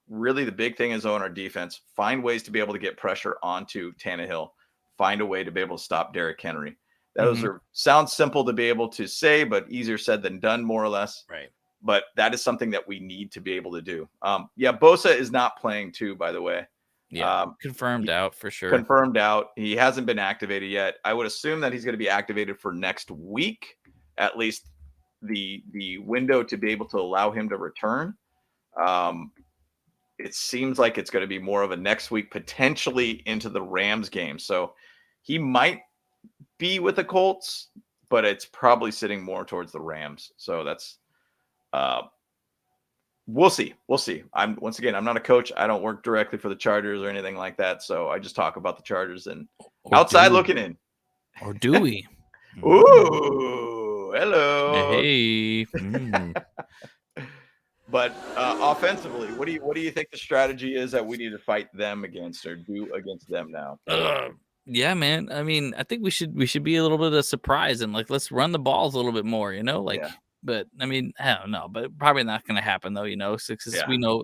Really, the big thing is on our defense, find ways to be able to get pressure onto Tannehill, find a way to be able to stop Derrick Henry. Those sound simple to be able to say, but easier said than done, more or less. Right. But that is something that we need to be able to do. Bosa is not playing too, by the way. Yeah, confirmed out for sure. Confirmed out. He hasn't been activated yet. I would assume that he's going to be activated for next week, at least the window to be able to allow him to return. it seems like it's going to be more of a next week, potentially into the Rams game. So he might be with the Colts, but it's probably sitting more towards the Rams. So that's we'll see. We'll see. I'm not a coach. I don't work directly for the Chargers or anything like that. So I just talk about the Chargers and outside looking in. Or do we? Ooh, hello. Hey. But offensively, what do you think the strategy is that we need to fight them against or do against them now? Yeah, man. I mean, I think we should be a little bit of surprise and like let's run the balls a little bit more, like. Yeah. But I mean, I don't know, but probably not going to happen though, we know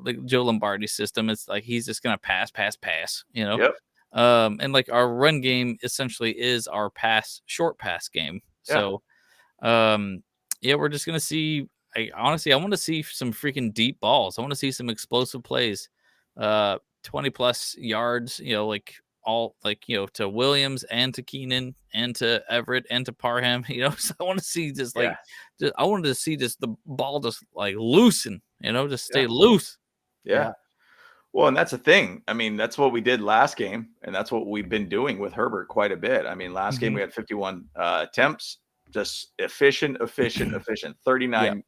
like Joe Lombardi's system. It's like he's just going to pass, Yep. And like our run game essentially is our short pass game. Yeah. So, yeah, we're just gonna see. I want to see some freaking deep balls. I want to see some explosive plays, 20 plus yards. Like all to Williams and to Keenan and to Everett and to Parham. So I want to see I wanted to see just the ball just like loosen. Just stay loose. Yeah. Well, and that's the thing. I mean, that's what we did last game, and that's what we've been doing with Herbert quite a bit. I mean, last game we had 51 attempts, just efficient, 39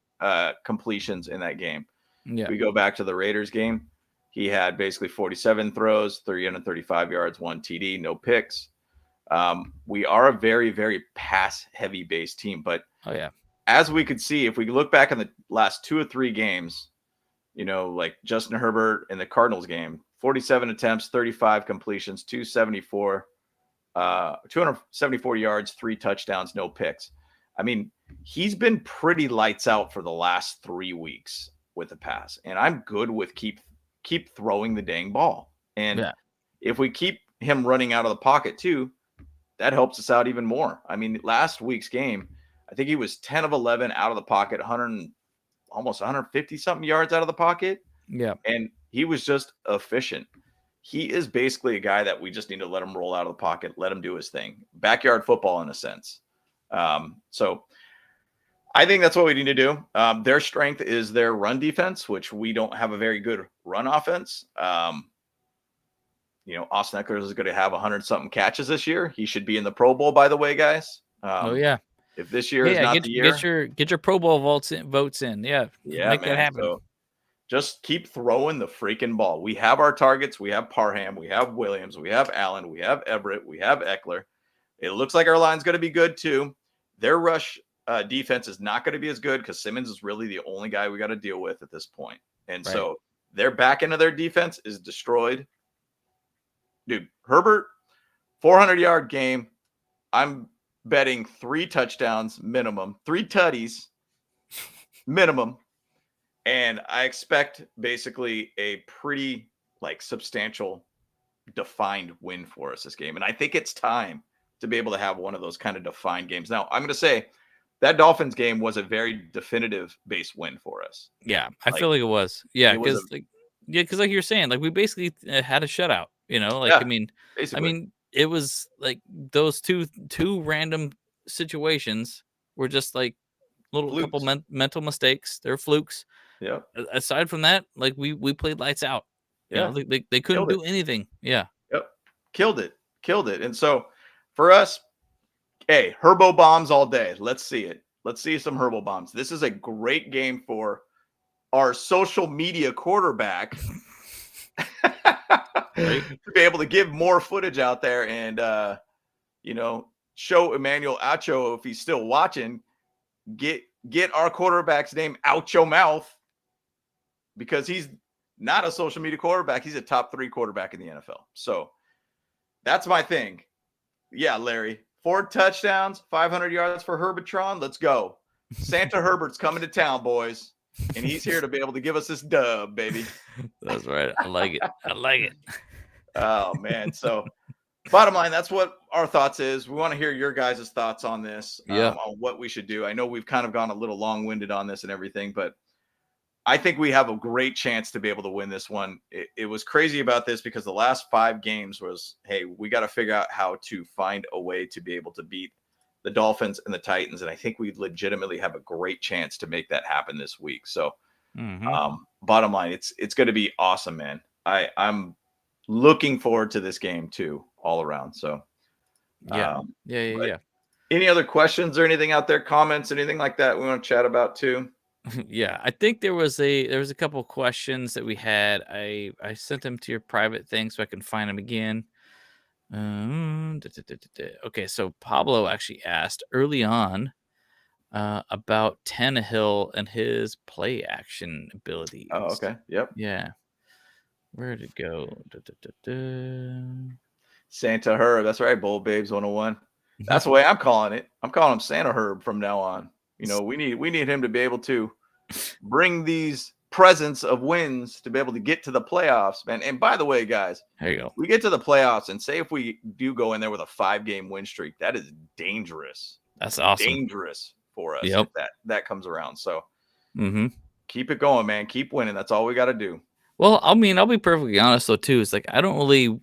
completions in that game. Yeah. We go back to the Raiders game. He had basically 47 throws, 335 yards, 1 TD, no picks. We are a very, very pass-heavy based team, but as we could see, if we look back in the last 2 or 3 games, like Justin Herbert in the Cardinals game, 47 attempts, 35 completions, 274 yards, 3 touchdowns, no picks. I mean, he's been pretty lights out for the last 3 weeks with the pass, and I'm good with keep throwing the dang ball. And if we keep him running out of the pocket too, that helps us out even more. I mean, last week's game, I think he was 10 of 11 out of the pocket, almost 150 something yards out of the pocket. Yeah. And he was just efficient. He is basically a guy that we just need to let him roll out of the pocket, let him do his thing. Backyard football in a sense. So I think that's what we need to do. Their strength is their run defense, which we don't have a very good run offense. Austin Eckler is going to have 100-something catches this year. He should be in the Pro Bowl, by the way, guys. If this year is not the year, get your Pro Bowl votes in. Yeah, make that happen. So just keep throwing the freaking ball. We have our targets. We have Parham. We have Williams. We have Allen. We have Everett. We have Eckler. It looks like our line's going to be good too. Their rush defense is not going to be as good because Simmons is really the only guy we got to deal with at this point. And so their back end of their defense is destroyed. Dude, Herbert, 400-yard game. I'm betting 3 touchdowns minimum, 3 tutties minimum. And I expect basically a pretty substantial defined win for us this game. And I think it's time to be able to have one of those kind of defined games. Now, I'm going to say that Dolphins game was a very definitive base win for us. Yeah, I feel like it was. Yeah, because like you're saying, we basically had a shutout. I mean, it was like those two random situations were just like couple mental mistakes. They're flukes. Yeah. Aside from that, we played lights out. They couldn't do anything. Yeah. Yep. Killed it. And so for us, hey, Herbo bombs all day. Let's see it. Let's see some Herbo bombs. This is a great game for our social media quarterback to be able to give more footage out there and, show Emmanuel Acho, if he's still watching, get our quarterback's name out your mouth, because he's not a social media quarterback. He's a top 3 quarterback in the NFL. So that's my thing. Yeah, Larry, 4 touchdowns, 500 yards for Herbertron. Let's go. Santa Herbert's coming to town, boys. And he's here to be able to give us this dub, baby. That's right. I like it. Oh, man. So bottom line, that's what our thoughts is. We want to hear your guys' thoughts on this, on what we should do. I know we've kind of gone a little long-winded on this and everything, but I think we have a great chance to be able to win this one. It was crazy about this because the last 5 games was, hey, we got to figure out how to find a way to be able to beat the Dolphins and the Titans. And I think we legitimately have a great chance to make that happen this week. So Bottom line, it's going to be awesome, man. I'm looking forward to this game too, all around. So, Yeah. But any other questions or anything out there, comments, anything like that we want to chat about too? Yeah, I think there was a couple questions that we had. I sent them to your private thing so I can find them again. Okay, so Pablo actually asked early on about Tannehill and his play action abilities. Oh, okay. Yep. Yeah. Where'd it go? Santa Herb. That's right, Bold Babes 101. That's the way I'm calling it. I'm calling him Santa Herb from now on. You know, we need him to be able to bring these presents of wins to be able to get to the playoffs, man. And by the way, guys, there you go. We get to the playoffs and say if we do go in there with a 5-game win streak, that is dangerous. That's awesome. Dangerous for us if that comes around. So keep it going, man. Keep winning. That's all we got to do. Well, I mean, I'll be perfectly honest though too. It's like I don't really,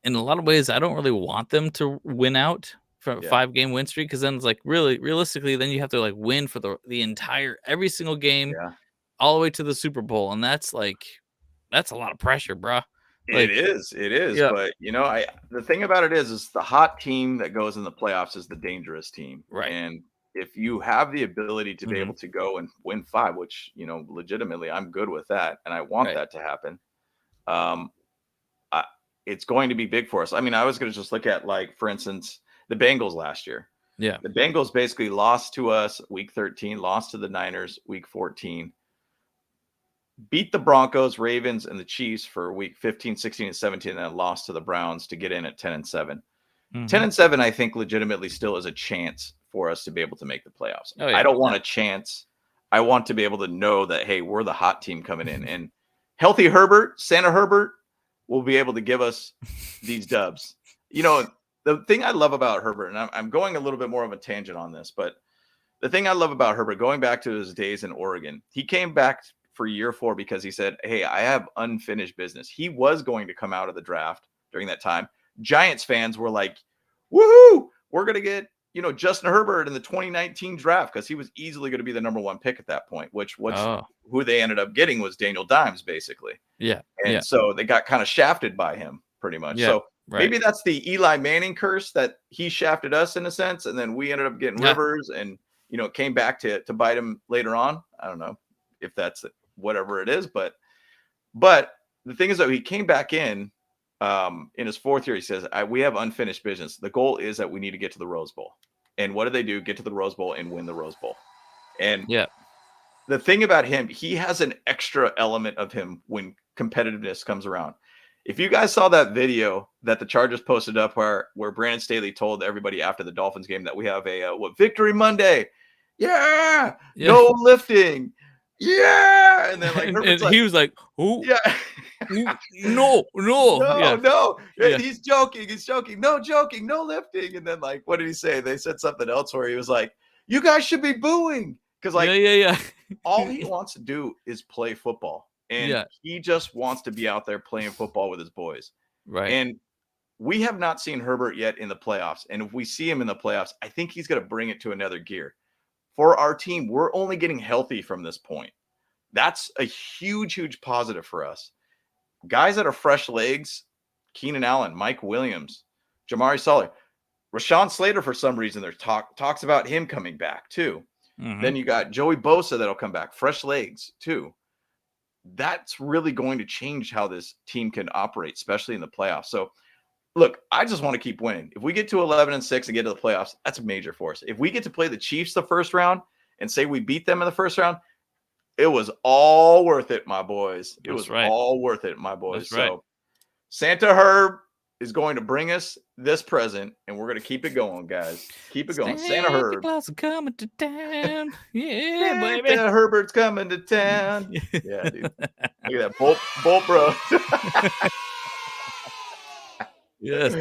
in a lot of ways, I don't really want them to win out from a 5-game win streak, because then it's like really realistically, then you have to like win for the entire every single game all the way to the Super Bowl, and that's a lot of pressure, bro. Like, it is, yeah. But you know, the thing about it is the hot team that goes in the playoffs is the dangerous team, right? And if you have the ability to be able to go and win 5, which, you know, legitimately I'm good with that, and I want that to happen. It's going to be big for us. I mean, I was going to just look at, like, for instance, the Bengals last year. Yeah. The Bengals basically lost to us week 13, lost to the Niners week 14, beat the Broncos, Ravens, and the Chiefs for week 15, 16, and 17, and then lost to the Browns to get in at 10-7. 10-7, I think, legitimately still is a chance for us to be able to make the playoffs. Oh, yeah. I don't want a chance. I want to be able to know that, hey, we're the hot team coming in. And healthy Herbert, Santa Herbert, will be able to give us these dubs. You know, the thing I love about Herbert, and I'm going a little bit more of a tangent on this, but the thing I love about Herbert, going back to his days in Oregon, he came back for year 4 because he said, hey, I have unfinished business. He was going to come out of the draft during that time. Giants fans were like, woohoo, we're going to get, you know, Justin Herbert in the 2019 draft, because he was easily going to be the number 1 pick at that point, who they ended up getting was Daniel Dimes, basically. Yeah. And so they got kind of shafted by him pretty much. So maybe that's the Eli Manning curse, that he shafted us in a sense, and then we ended up getting Rivers, and, you know, it came back to bite him later on. I don't know if that's whatever it is, but the thing is that he came back in his 4th year. He says, we have unfinished business. The goal is that we need to get to the Rose Bowl. And what do they do? Get to the Rose Bowl and win the Rose Bowl. And the thing about him, he has an extra element of him when competitiveness comes around. If you guys saw that video that the Chargers posted up where Brandon Staley told everybody after the Dolphins game that we have a Victory Monday. Yeah. No lifting. Yeah. And then and he was like, "Who? Yeah. No. He's joking. No joking. No lifting." And then, like, what did he say? They said something else where he was like, "You guys should be booing." Because, like, all he wants to do is play football. And he just wants to be out there playing football with his boys. Right. And we have not seen Herbert yet in the playoffs. And if we see him in the playoffs, I think he's going to bring it to another gear. For our team, we're only getting healthy from this point. That's a huge, huge positive for us. Guys that are fresh legs, Keenan Allen, Mike Williams, Jamari Saleh, Rashawn Slater, for some reason, there's talks about him coming back too. Then you got Joey Bosa that'll come back, fresh legs too. That's really going to change how this team can operate, especially in the playoffs. So, look, I just want to keep winning. If we get to 11-6 and get to the playoffs, that's a major for us. If we get to play the Chiefs the first round and say we beat them in the first round, it was all worth it, my boys. It was all worth it, my boys. So Santa Herb is going to bring us this present, and we're going to keep it going, guys. Keep it going. Santa Herb. Claus coming to town. Yeah, baby. Santa Herbert's coming to town. Yeah, dude. Look at that. Bolt bro. Yes.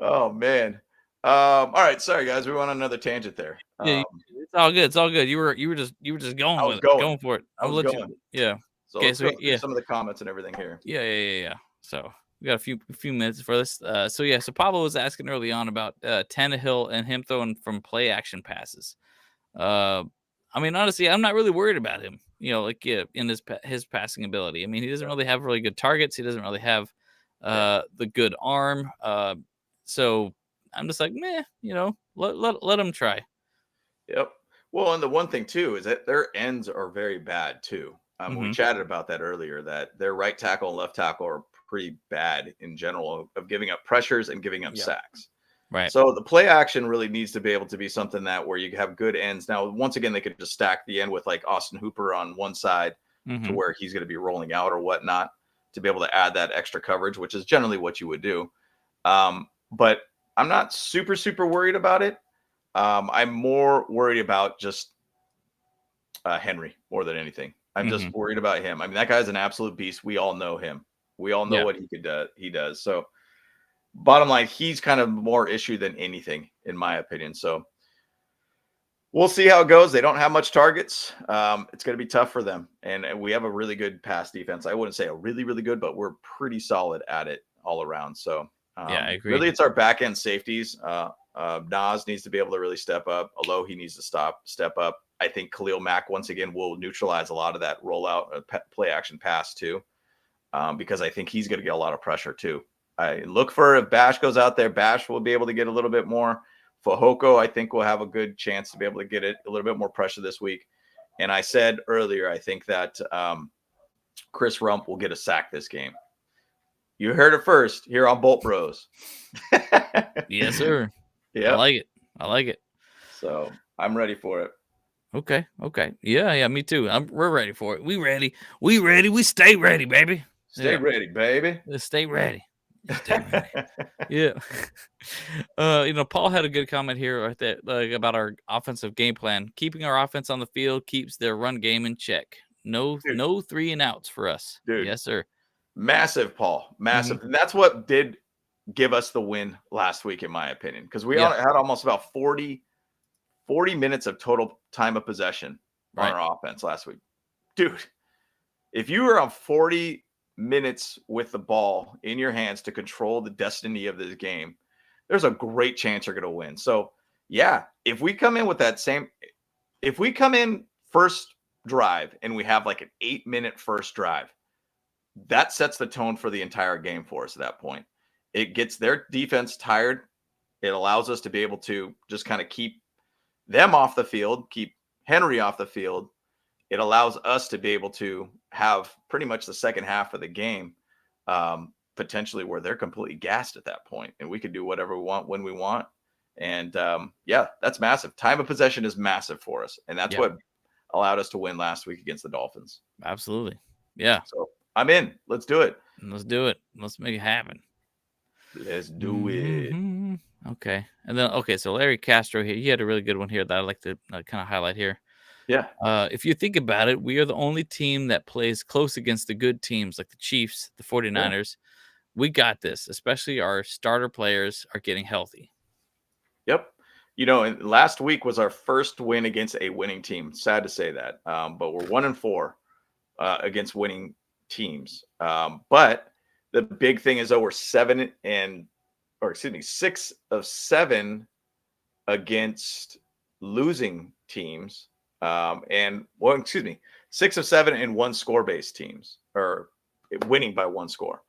Oh, man. All right. Sorry, guys. We went on another tangent there. Yeah, it's all good. It's all good. You were just going with it. Going for it. I was going. Yeah. So let's go through some of the comments and everything here. Yeah. So we got a few minutes for this. So Pablo was asking early on about Tannehill and him throwing from play action passes. I mean, honestly, I'm not really worried about him. in his passing ability. I mean, he doesn't really have really good targets. He doesn't really have the good arm. So I'm just like, meh, let him try. Yep. Well, and the one thing too is that their ends are very bad too. We chatted about that earlier. That their right tackle and left tackle are pretty bad in general of giving up pressures and giving up sacks. Right. So the play action really needs to be able to be something that where you have good ends. Now, once again, they could just stack the end with like Austin Hooper on one side to where he's going to be rolling out or whatnot to be able to add that extra coverage, which is generally what you would do. But I'm not super worried about it. I'm more worried about just Henry more than anything. I'm just worried about him. I mean, that guy's an absolute beast. We all know him. We all know what he does. So bottom line, he's kind of more issue than anything, in my opinion. So we'll see how it goes. They don't have much targets. It's going to be tough for them. And we have a really good pass defense. I wouldn't say a really good, but we're pretty solid at it all around. So I agree. Really, it's our back end safeties. Nas needs to be able to really step up. Alohi needs to step up. I think Khalil Mack, once again, will neutralize a lot of that rollout, play action pass too, because I think he's going to get a lot of pressure too. I look for if Bash goes out there, Bash will be able to get a little bit more. Fahoko, I think, will have a good chance to be able to get it a little bit more pressure this week. And I said earlier, I think that Chris Rump will get a sack this game. You heard it first here on Bolt Bros. Yes, sir. Yeah, I like it. So I'm ready for it. Okay. Yeah, me too. We're ready for it. We ready. We stay ready, baby. Stay ready, baby. Stay ready. Yeah. Paul had a good comment here right there, like about our offensive game plan. Keeping our offense on the field keeps their run game in check. No 3 and outs for us. Dude. Yes, sir. Massive, Paul. Massive. And that's what did give us the win last week, in my opinion, because we had almost about 40 minutes of total time of possession on our offense last week. Dude, if you were on 40 minutes with the ball in your hands to control the destiny of this game, there's a great chance you're going to win. So, yeah, if we come in first drive and we have like an 8-minute first drive, that sets the tone for the entire game for us at that point. It gets their defense tired. It allows us to be able to just kind of keep them off the field, keep Henry off the field. It allows us to be able to have pretty much the second half of the game potentially where they're completely gassed at that point, and we can do whatever we want when we want. And that's massive. Time of possession is massive for us, and that's what allowed us to win last week against the Dolphins. Absolutely. Yeah. So I'm in. Let's do it. Let's make it happen. Let's do it. Okay. And then, so Larry Castro here, he had a really good one here that I'd like to kind of highlight here. Yeah. If you think about it, we are the only team that plays close against the good teams like the Chiefs, the 49ers. We got this, especially our starter players are getting healthy. Yep. And last week was our first win against a winning team. Sad to say that. But we're 1-4 against winning teams. But the big thing is, we're 6 of 7 against losing teams. 6 of 7 in one score-based teams, or winning by one score.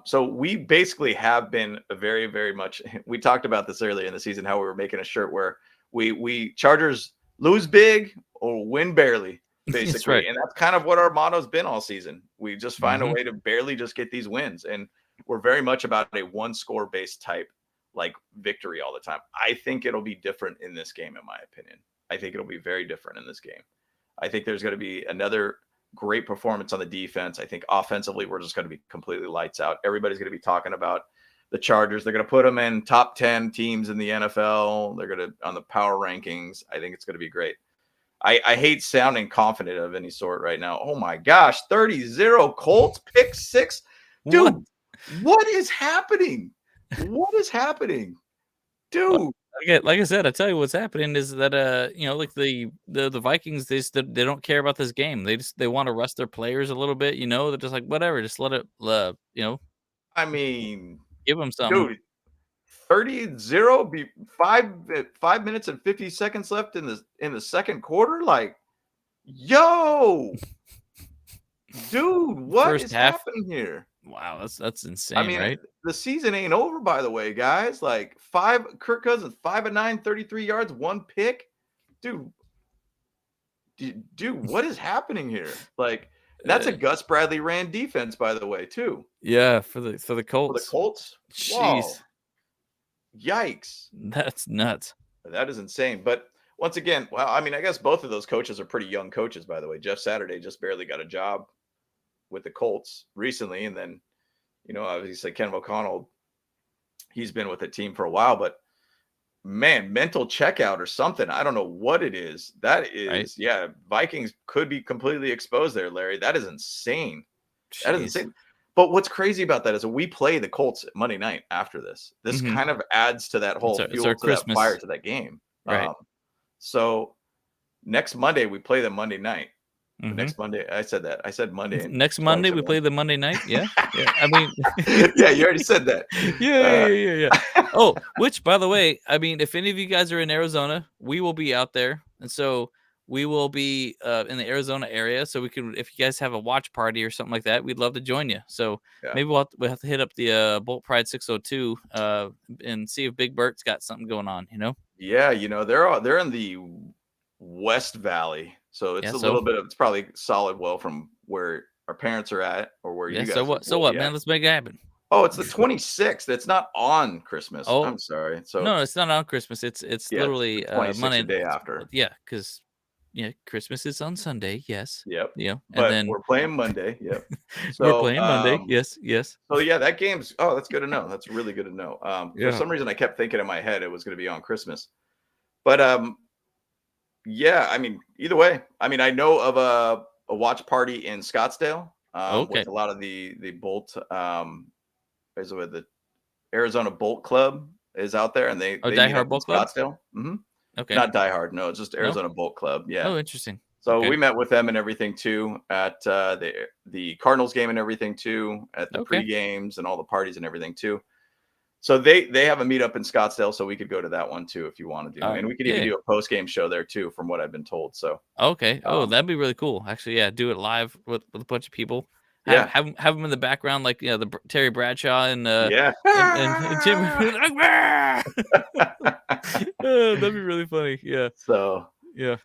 So we basically have been a very, very much. We talked about this earlier in the season, how we were making a shirt where we Chargers lose big or win barely, basically. That's right. And that's kind of what our motto's been all season. We just find a way to barely just get these wins, and we're very much about a one score based type like victory all the time. I think it'll be different in this game, in my opinion. I think it'll be very different in this game. I think there's going to be another great performance on the defense. I think offensively, we're just going to be completely lights out. Everybody's going to be talking about the Chargers. They're going to put them in top 10 teams in the NFL. They're going to on the power rankings. I think it's going to be great. I hate sounding confident of any sort right now. Oh my gosh, 30-0 Colts, pick 6. Dude, what is happening? What is happening? Dude. Like I said, I tell you what's happening is that like the Vikings, they don't care about this game. They want to rest their players a little bit. They're just like, whatever, just let it. I mean, give them something. Dude, 30-0, be 5 minutes and 50 seconds left in the second quarter. Like, Yo, dude, what First is half. happening here? Wow, that's I insane, mean, right? the season ain't over, by the way, guys. Like Kirk Cousins, 5 of 9, 33 yards, 1 pick. Dude, dude, what is happening here? Like, that's a Uh, Gus Bradley ran defense, by the way, too. yeah, for the For the Colts. Colts. Jeez, Wow. Yikes. that's nuts. That is insane. But once again, well, I mean, I guess both of those coaches are pretty young coaches, by the way. Jeff Saturday just barely got a job with the Colts recently. And then, obviously Ken O'Connell, he's been with the team for a while, but man, mental checkout or something. I don't know what it is. That Right? is, yeah, Vikings could be completely exposed there, Larry. That is insane. That is Jeez. insane. But what's crazy about that is we play the Colts Monday night after this. This Mhm. kind of adds to that whole It's our fuel to that fire Christmas, to that game. right? So next Monday we play them Monday night. Mhm. Next Monday, I said that. I said Monday in Next Monday we 2021. play the Monday night. Yeah, yeah. I mean, Yeah, you already said that. yeah. Oh, which by the way, I mean, if any of you guys are in Arizona, we will be out there, and so we will be in the Arizona area. So we can, if you guys have a watch party or something like that, we'd love to join you. So Yeah. maybe we'll have to hit up the Bolt Pride 602 and see if Big Bert's got something going on. Yeah, they're in the West Valley, so it's Yeah. a So little bit of it's probably solid well from where our parents are at or where yeah. you So guys what? So will what, be man? at. Let's make it happen. Oh, it's the 26th. It's not on Christmas. Oh I'm sorry. So no, it's not on Christmas. It's yeah, it's the literally 26th, the Monday. day after. Yeah, because Christmas is on Sunday. Yes. Yep. And But then we're playing Monday. Yep. we're So playing Monday. Yes. so yeah, that game's that's good to know. That's really good to know. For Yeah. some reason I kept thinking in my head it was going to be on Christmas. But yeah, I mean, either way, I mean, I know of a watch party in Scottsdale Okay. with a lot of the Bolt is with the Arizona Bolt Club is out there, and Oh, they Die meet up Hard in Book Club. Scottsdale. Okay. Not Die Hard, no, it's just No. Arizona Bolt Club. Yeah. Oh, interesting. So Okay. we met with them and everything too at the Cardinals game and everything too at the Okay. pre games and all the parties and everything too. So they have a meetup in Scottsdale, so we could go to that one too if you want to do, All right. and we could even Yeah. do a post game show there too, from what I've been told. So Okay. Oh, um, that'd be really cool. Actually, yeah. Do it live with a bunch of people. yeah, Have them in the background, like Terry Bradshaw and yeah. and Jim. Oh, that'd be really funny. Yeah. So, Yeah.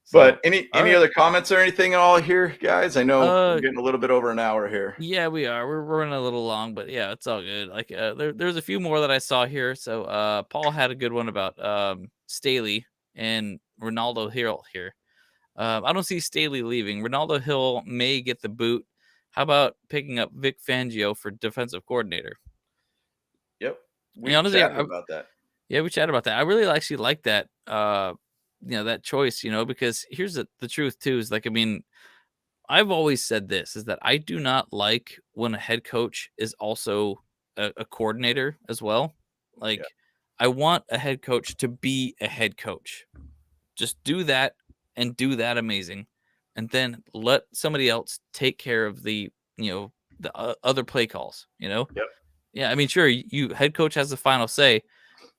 So, but any all any right. other comments or anything at all here, guys? I know we're Uh, getting a little bit over an hour here. Yeah, we are. We're running a little long, but yeah, it's all good. Like there's a few more that I saw here. So Paul had a good one about Staley and Ronaldo Hill here. I don't see Staley leaving. Ronaldo Hill may get the boot. How about picking up Vic Fangio for defensive coordinator? Yep, And we honestly, chatted about that. yeah, we chatted about that. I really actually like that that choice, because here's the truth too, is like, I mean, I've always said this, is that I do not like when a head coach is also a coordinator as well. Yeah, Like, I want a head coach to be a head coach. Just do that and do that amazing. And then let somebody else take care of the other play calls. yep, Yeah, I mean, sure, you head coach has the final say,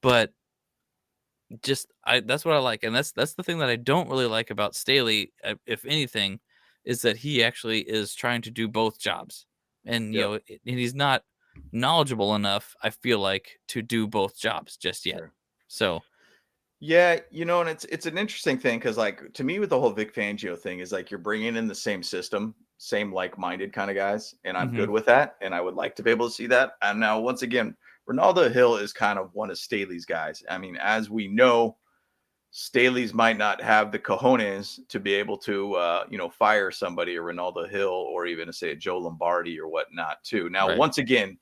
but that's what I like, and that's the thing that I don't really like about Staley, if anything, is that he actually is trying to do both jobs, and yep. and he's not knowledgeable enough, I feel like, to do both jobs just yet. Sure. So Yeah, and it's an interesting thing because, like, to me, with the whole Vic Fangio thing is like you're bringing in the same system, same like-minded kind of guys, and I'm mhm, good with that, and I would like to be able to see that. And now, once again, Ronaldo Hill is kind of one of Staley's guys. I mean, as we know, Staley's might not have the cojones to be able to, fire somebody, or Ronaldo Hill, or even to say a Joe Lombardi or whatnot, too. Now, right, once again,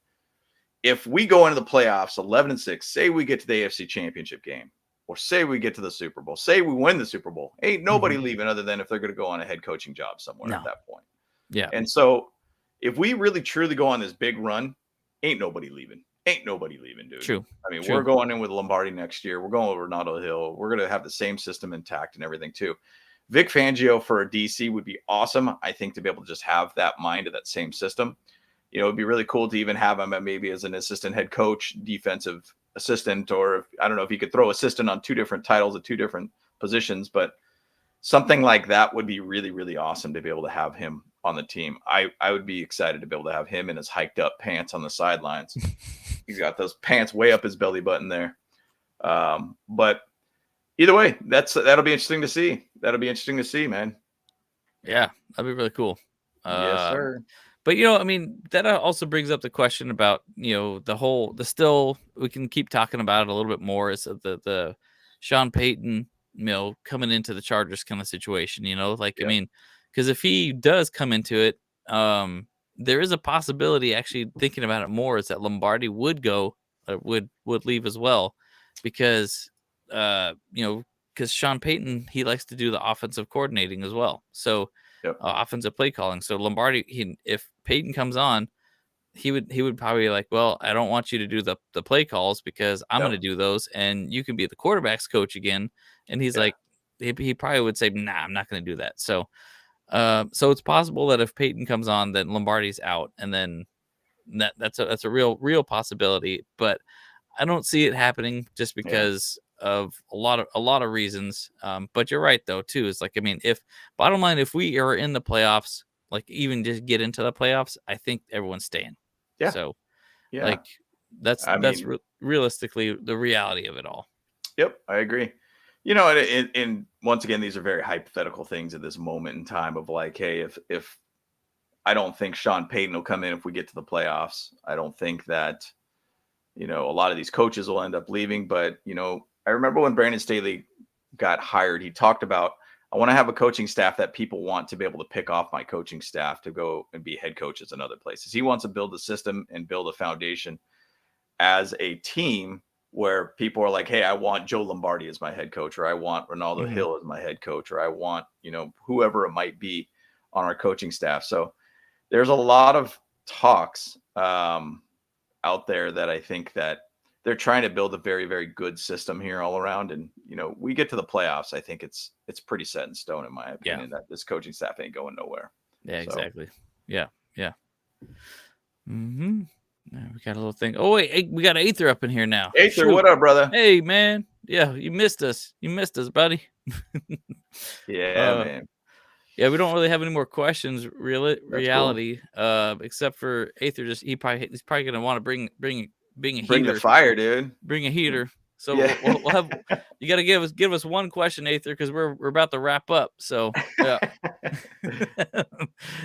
if we go into the playoffs 11-6, say we get to the AFC Championship game, or say we get to the Super Bowl, say we win the Super Bowl, ain't nobody mhm, leaving other than if they're going to go on a head coaching job somewhere at no, that point. yeah, And so, if we really truly go on this big run, ain't nobody leaving. Ain't nobody leaving, dude. true, I mean, we're true, going in with Lombardi next year. We're going with Ronaldo Hill. We're going to have the same system intact and everything too. Vic Fangio for a DC would be awesome. I think, to be able to just have that mind of that same system. It'd be really cool to even have him maybe as an assistant head coach, defensive assistant, or I don't know if he could throw assistant on two different titles at two different positions. But something like that would be really, really awesome to be able to have him on the team. I would be excited to be able to have him in his hiked up pants on the sidelines. He's got those pants way up his belly button there. But either way, that'll be interesting to see. That'll be interesting to see, man. Yeah, that'd be really cool. Yes, sir. But I mean, that also brings up the question about we can keep talking about it a little bit more. Is the Sean Payton coming into the Chargers kind of situation? I mean, because if he does come into it, there is a possibility. Actually, thinking about it more, is that Lombardi would go would leave as well, because because Sean Payton, he likes to do the offensive coordinating as well. So offensive play calling. So Lombardi, if Payton comes on, he would probably be like, well, I don't want you to do the play calls because I'm going to do those, and you can be the quarterback's coach again. And he's like, he probably would say, nah, I'm not going to do that. So so it's possible that if Payton comes on, then Lombardi's out, and then that's a real possibility. But I don't see it happening just because of a lot of reasons. But you're right though too. It's like, I mean, if bottom line, if we are in the playoffs, like even just get into the playoffs, I think everyone's staying. Yeah. So like that's realistically the reality of it all. Yep, I agree. And once again, these are very hypothetical things at this moment in time of like, hey, if I don't think Sean Payton will come in if we get to the playoffs. I don't think that, a lot of these coaches will end up leaving. But, I remember when Brandon Staley got hired, he talked about, I want to have a coaching staff that people want to be able to pick off my coaching staff to go and be head coaches in other places. He wants to build a system and build a foundation as a team where people are like, hey, I want Joe Lombardi as my head coach, or I want Ronaldo Hill as my head coach, or I want, whoever it might be on our coaching staff. So there's a lot of talks out there that I think that they're trying to build a very, very good system here all around. And, we get to the playoffs, I think it's pretty set in stone, in my opinion, that this coaching staff ain't going nowhere. Yeah, exactly. Yeah. Mm-hmm. We got a little thing. Oh, wait, we got Aether up in here now. Aether, what up, brother? Hey, man. Yeah, you missed us. You missed us, buddy. Man. Yeah, we don't really have any more questions, reality, cool. Except for Aether. He's probably gonna want to bring a heater. Bring the fire, dude. Bring a heater. So we'll have. You got to give us one question, Aether, because we're about to wrap up. So yeah.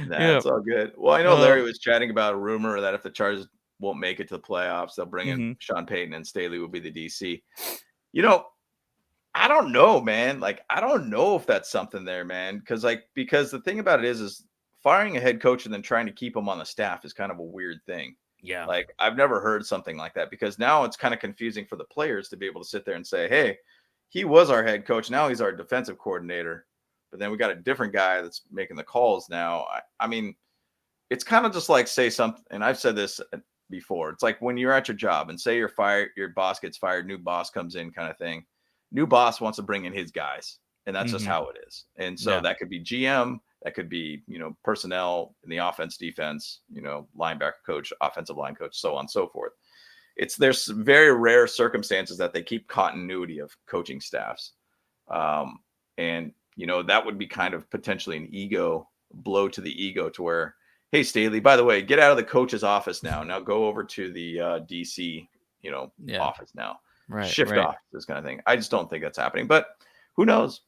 That's all good. Well, I know Larry was chatting about a rumor that if the Chargers won't make it to the playoffs, they'll bring in Sean Payton and Staley will be the DC. I don't know, man. Like, I don't know if that's something there, man. Because the thing about it is firing a head coach and then trying to keep him on the staff is kind of a weird thing. Yeah. Like, I've never heard something like that, because now it's kind of confusing for the players to be able to sit there and say, hey, he was our head coach. Now he's our defensive coordinator. But then we got a different guy that's making the calls now. I mean, it's kind of just like say something. And I've said this before. It's like when you're at your job and say you're fired, your boss gets fired, new boss comes in, kind of thing. New boss wants to bring in his guys, and that's just how it is. And so that could be GM, that could be, personnel in the offense, defense, linebacker coach, offensive line coach, so on and so forth. There's very rare circumstances that they keep continuity of coaching staffs. And, that would be kind of potentially an ego blow to the ego, to where, hey, Staley, by the way, get out of the coach's office now. Now go over to the DC, office now. Right. Shift off, this kind of thing. I just don't think that's happening. But who knows?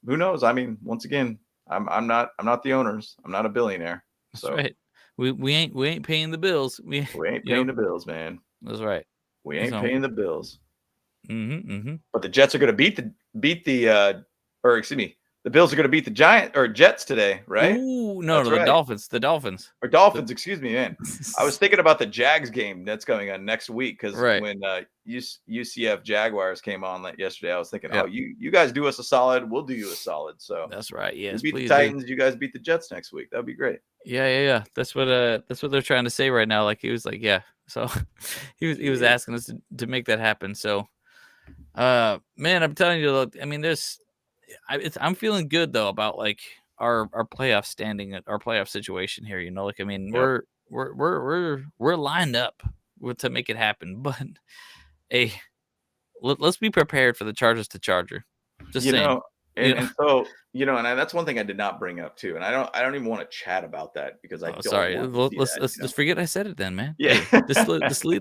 I mean, once again, I'm not the owners. I'm not a billionaire. So that's right. We ain't paying the bills. We ain't paying the bills, man. That's right. We ain't paying the bills. Mm-hmm. But the Jets are going to the Bills are going to beat the Jets today, right? Ooh, no, the Dolphins. The Dolphins. Or Dolphins, excuse me, man. I was thinking about the Jags game that's going on next week, because when UCF Jaguars came on yesterday, I was thinking, you guys do us a solid, we'll do you a solid. So that's right. Yes, you beat the Titans, you guys beat the Jets next week. That'd be great. Yeah. That's what they're trying to say right now. Like, he was like, yeah. So he was asking us to make that happen. So, man, I'm telling you, look, I mean, I'm feeling good though about like our playoff standing, our playoff situation here. Like, I mean, we're lined up to make it happen. But hey, let's be prepared for the Chargers to Charger. Just saying. And so, and that's one thing I did not bring up too. And I don't even want to chat about that because I Oh, don't sorry. want to Well, see let's that. let's just forget I said it then, man. Yeah. Hey,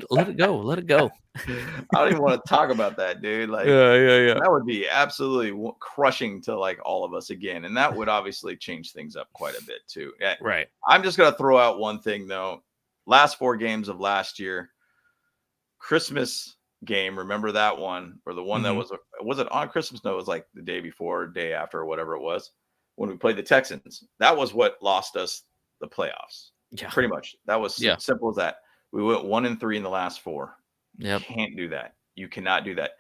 let it go. Let it go. I don't even want to talk about that, dude. Like, Yeah. that would be absolutely crushing to like all of us again. And that would obviously change things up quite a bit too. Right. I'm just going to throw out one thing though. Last 4 games of last year, Christmas game. Remember that one, or the one that was it on Christmas? No, it was like the day before, day after, or whatever it was, when we played the Texans. That was what lost us the playoffs. Yeah. Pretty much. That was simple as that. We went 1-3 in the last 4. Yep. Can't do that. You cannot do that.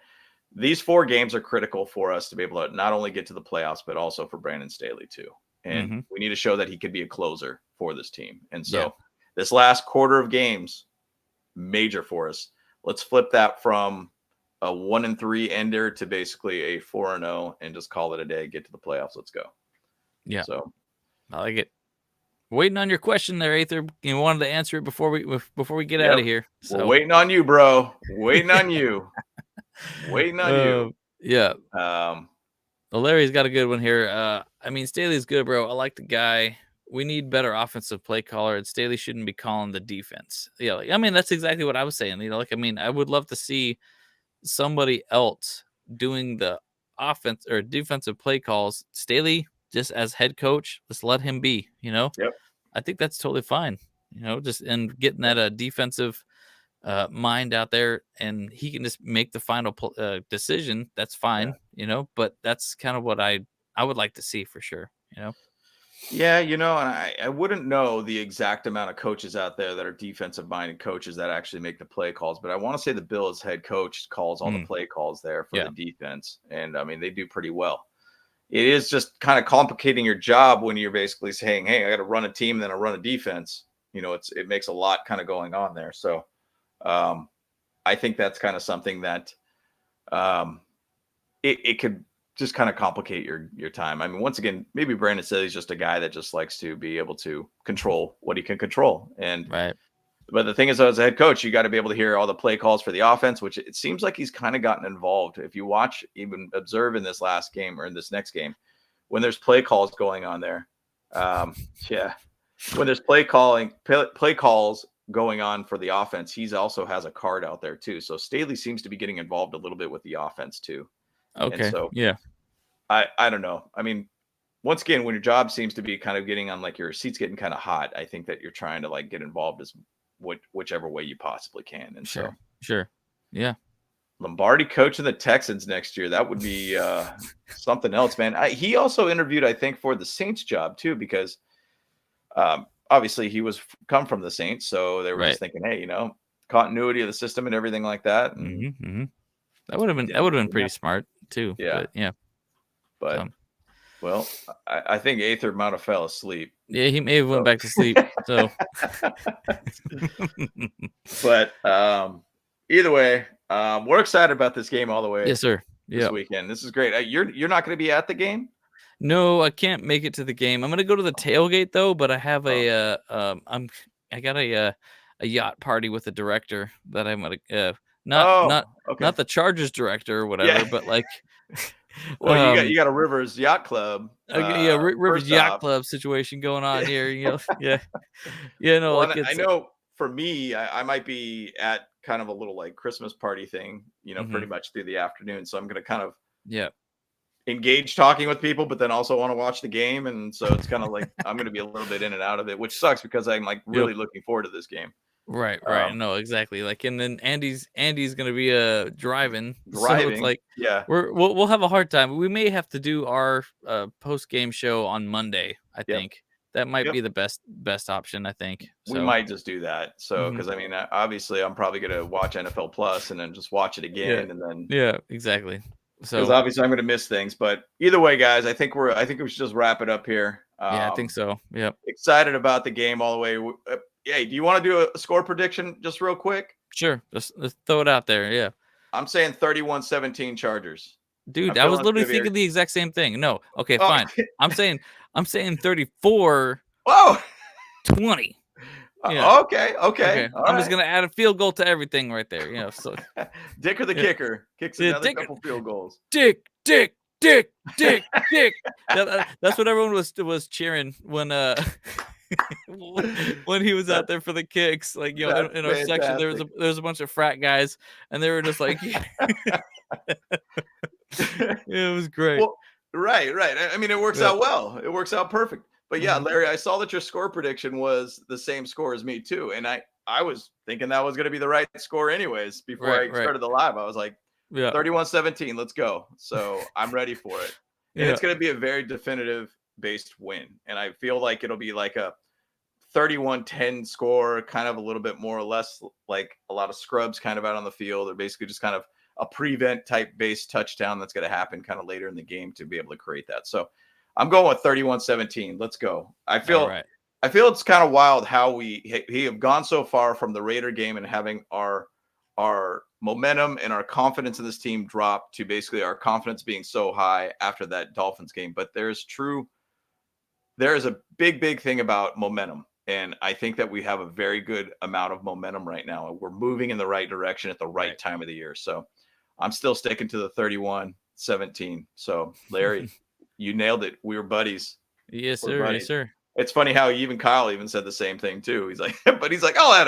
These 4 games are critical for us to be able to not only get to the playoffs, but also for Brandon Staley too. And we need to show that he could be a closer for this team. And so this last quarter of games, major for us. Let's flip that from a 1-3 ender to basically a 4-0 and just call it a day. Get to the playoffs. Let's go. Yeah. So I like it. Waiting on your question there, Aether. You wanted to answer it before we get out of here. So we're waiting on you, bro. Waiting on you. Waiting on you. Yeah. Well, Larry's got a good one here. I mean, Staley's good, bro. I like the guy. We need better offensive play caller, and Staley shouldn't be calling the defense. Yeah, I mean, that's exactly what I was saying. I would love to see somebody else doing the offense or defensive play calls. Staley, just as head coach, just let him be. Yep. I think that's totally fine. Just and getting that defensive mind out there, and he can just make the final decision. That's fine. But that's kind of what I would like to see for sure. Yeah, and I wouldn't know the exact amount of coaches out there that are defensive minded coaches that actually make the play calls, but I want to say the Bills head coach calls all the play calls there for the defense. And I mean, they do pretty well. It is just kind of complicating your job when you're basically saying, hey, I got to run a team, then I run a defense. It makes a lot kind of going on there. So I think that's kind of something that it could just kind of complicate your time. I mean, once again, maybe Brandon Staley's just a guy that just likes to be able to control what he can control. And but the thing is, as a head coach, you got to be able to hear all the play calls for the offense, which it seems like he's kind of gotten involved. If you watch, even observe in this last game or in this next game, when there's play calls going on there, when there's play calls going on for the offense, he's also has a card out there too. So Staley seems to be getting involved a little bit with the offense too. Okay. And so yeah, I don't know. I mean, once again, when your job seems to be kind of getting on, like your seat's getting kind of hot, I think that you're trying to like get involved as whichever way you possibly can. And sure. Yeah. Lombardi coaching the Texans next year. That would be something else, man. He also interviewed, I think, for the Saints job too, because obviously he was come from the Saints. So they were just thinking, hey, continuity of the system and everything like that. And, That would have been pretty smart too. Yeah. But well, I think Aether might have fell asleep. Yeah, he may have went back to sleep. So but either way, we're excited about this game all the way. Yes, sir. This weekend. This is great. You're not going to be at the game? No, I can't make it to the game. I'm going to go to the tailgate though, but I have I got a yacht party with the director that I'm going to not the Chargers director or whatever, but like, well, you got a Rivers Yacht Club, Rivers Yacht Club situation going on here. Well, I know for me, I might be at kind of a little like Christmas party thing, pretty much through the afternoon. So I'm going to kind of engage talking with people, but then also want to watch the game, and so it's kind of like I'm going to be a little bit in and out of it, which sucks because I'm like really looking forward to this game. Right. No, exactly. Like, and then Andy's going to be driving. So it's like, we'll have a hard time. We may have to do our post game show on Monday. I think that might be the best option. I think we might just do that. So because I mean, obviously, I'm probably going to watch NFL Plus and then just watch it again, and then exactly. So because obviously I'm going to miss things, but either way, guys, I think we should just wrap it up here. I think so. Yep. Excited about the game all the way. Hey, do you want to do a score prediction just real quick? Sure. Let's throw it out there. Yeah. I'm saying 31-17 Chargers. Dude, I was literally thinking the exact same thing. No. Okay, fine. I'm saying 34. Whoa. 20. Yeah. Okay. I'm just gonna add a field goal to everything right there. So Dick or the kicker kicks another couple field goals. Dick. Dick. That's what everyone was cheering when when he was out there for the kicks. Like, in our section, there was a bunch of frat guys, and they were just like, it was great. Well, right. I mean, it works out well. It works out perfect. But yeah, Larry, I saw that your score prediction was the same score as me too, and I was thinking that was going to be the right score anyways. Before I started the live, I was like, 31-17, let's go. So I'm ready for it, and it's going to be a very definitive based win, and I feel like it'll be like a 31-10 score, kind of a little bit more or less like a lot of scrubs kind of out on the field, or basically just kind of a prevent type base touchdown that's going to happen kind of later in the game to be able to create that. So I'm going with 31-17. Let's go. I feel it's kind of wild how we have gone so far from the Raider game and having our momentum and our confidence in this team drop to basically our confidence being so high after that Dolphins game. But there is a big thing about momentum. And I think that we have a very good amount of momentum right now. And we're moving in the right direction at the right time of the year. So I'm still sticking to the 31-17. So Larry, you nailed it. We were buddies. Yes, sir. Yes, sir. It's funny how even Kyle even said the same thing too. He's like, I'll add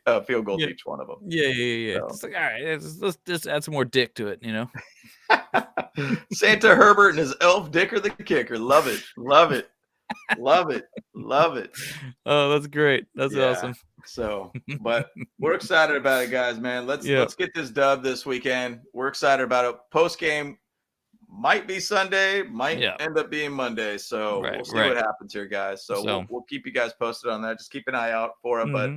a field goal to each one of them. Yeah. So. It's like, all right, let's just add some more dick to it, Santa Herbert and his elf Dicker the kicker. Love it. Oh, that's great. That's awesome. So, but we're excited about it, guys, man. Let's get this dub this weekend. We're excited about it. Post game might be Sunday, might end up being Monday. So we'll see what happens here, guys. So we'll keep you guys posted on that. Just keep an eye out for it. But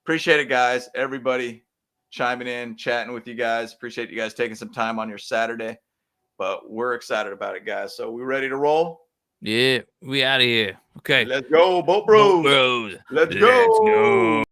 appreciate it, guys. Everybody chiming in, chatting with you guys. Appreciate you guys taking some time on your Saturday. But we're excited about it, guys. So we ready to roll? Yeah, we out of here. Okay. Let's go, Boat Bros. Let's go.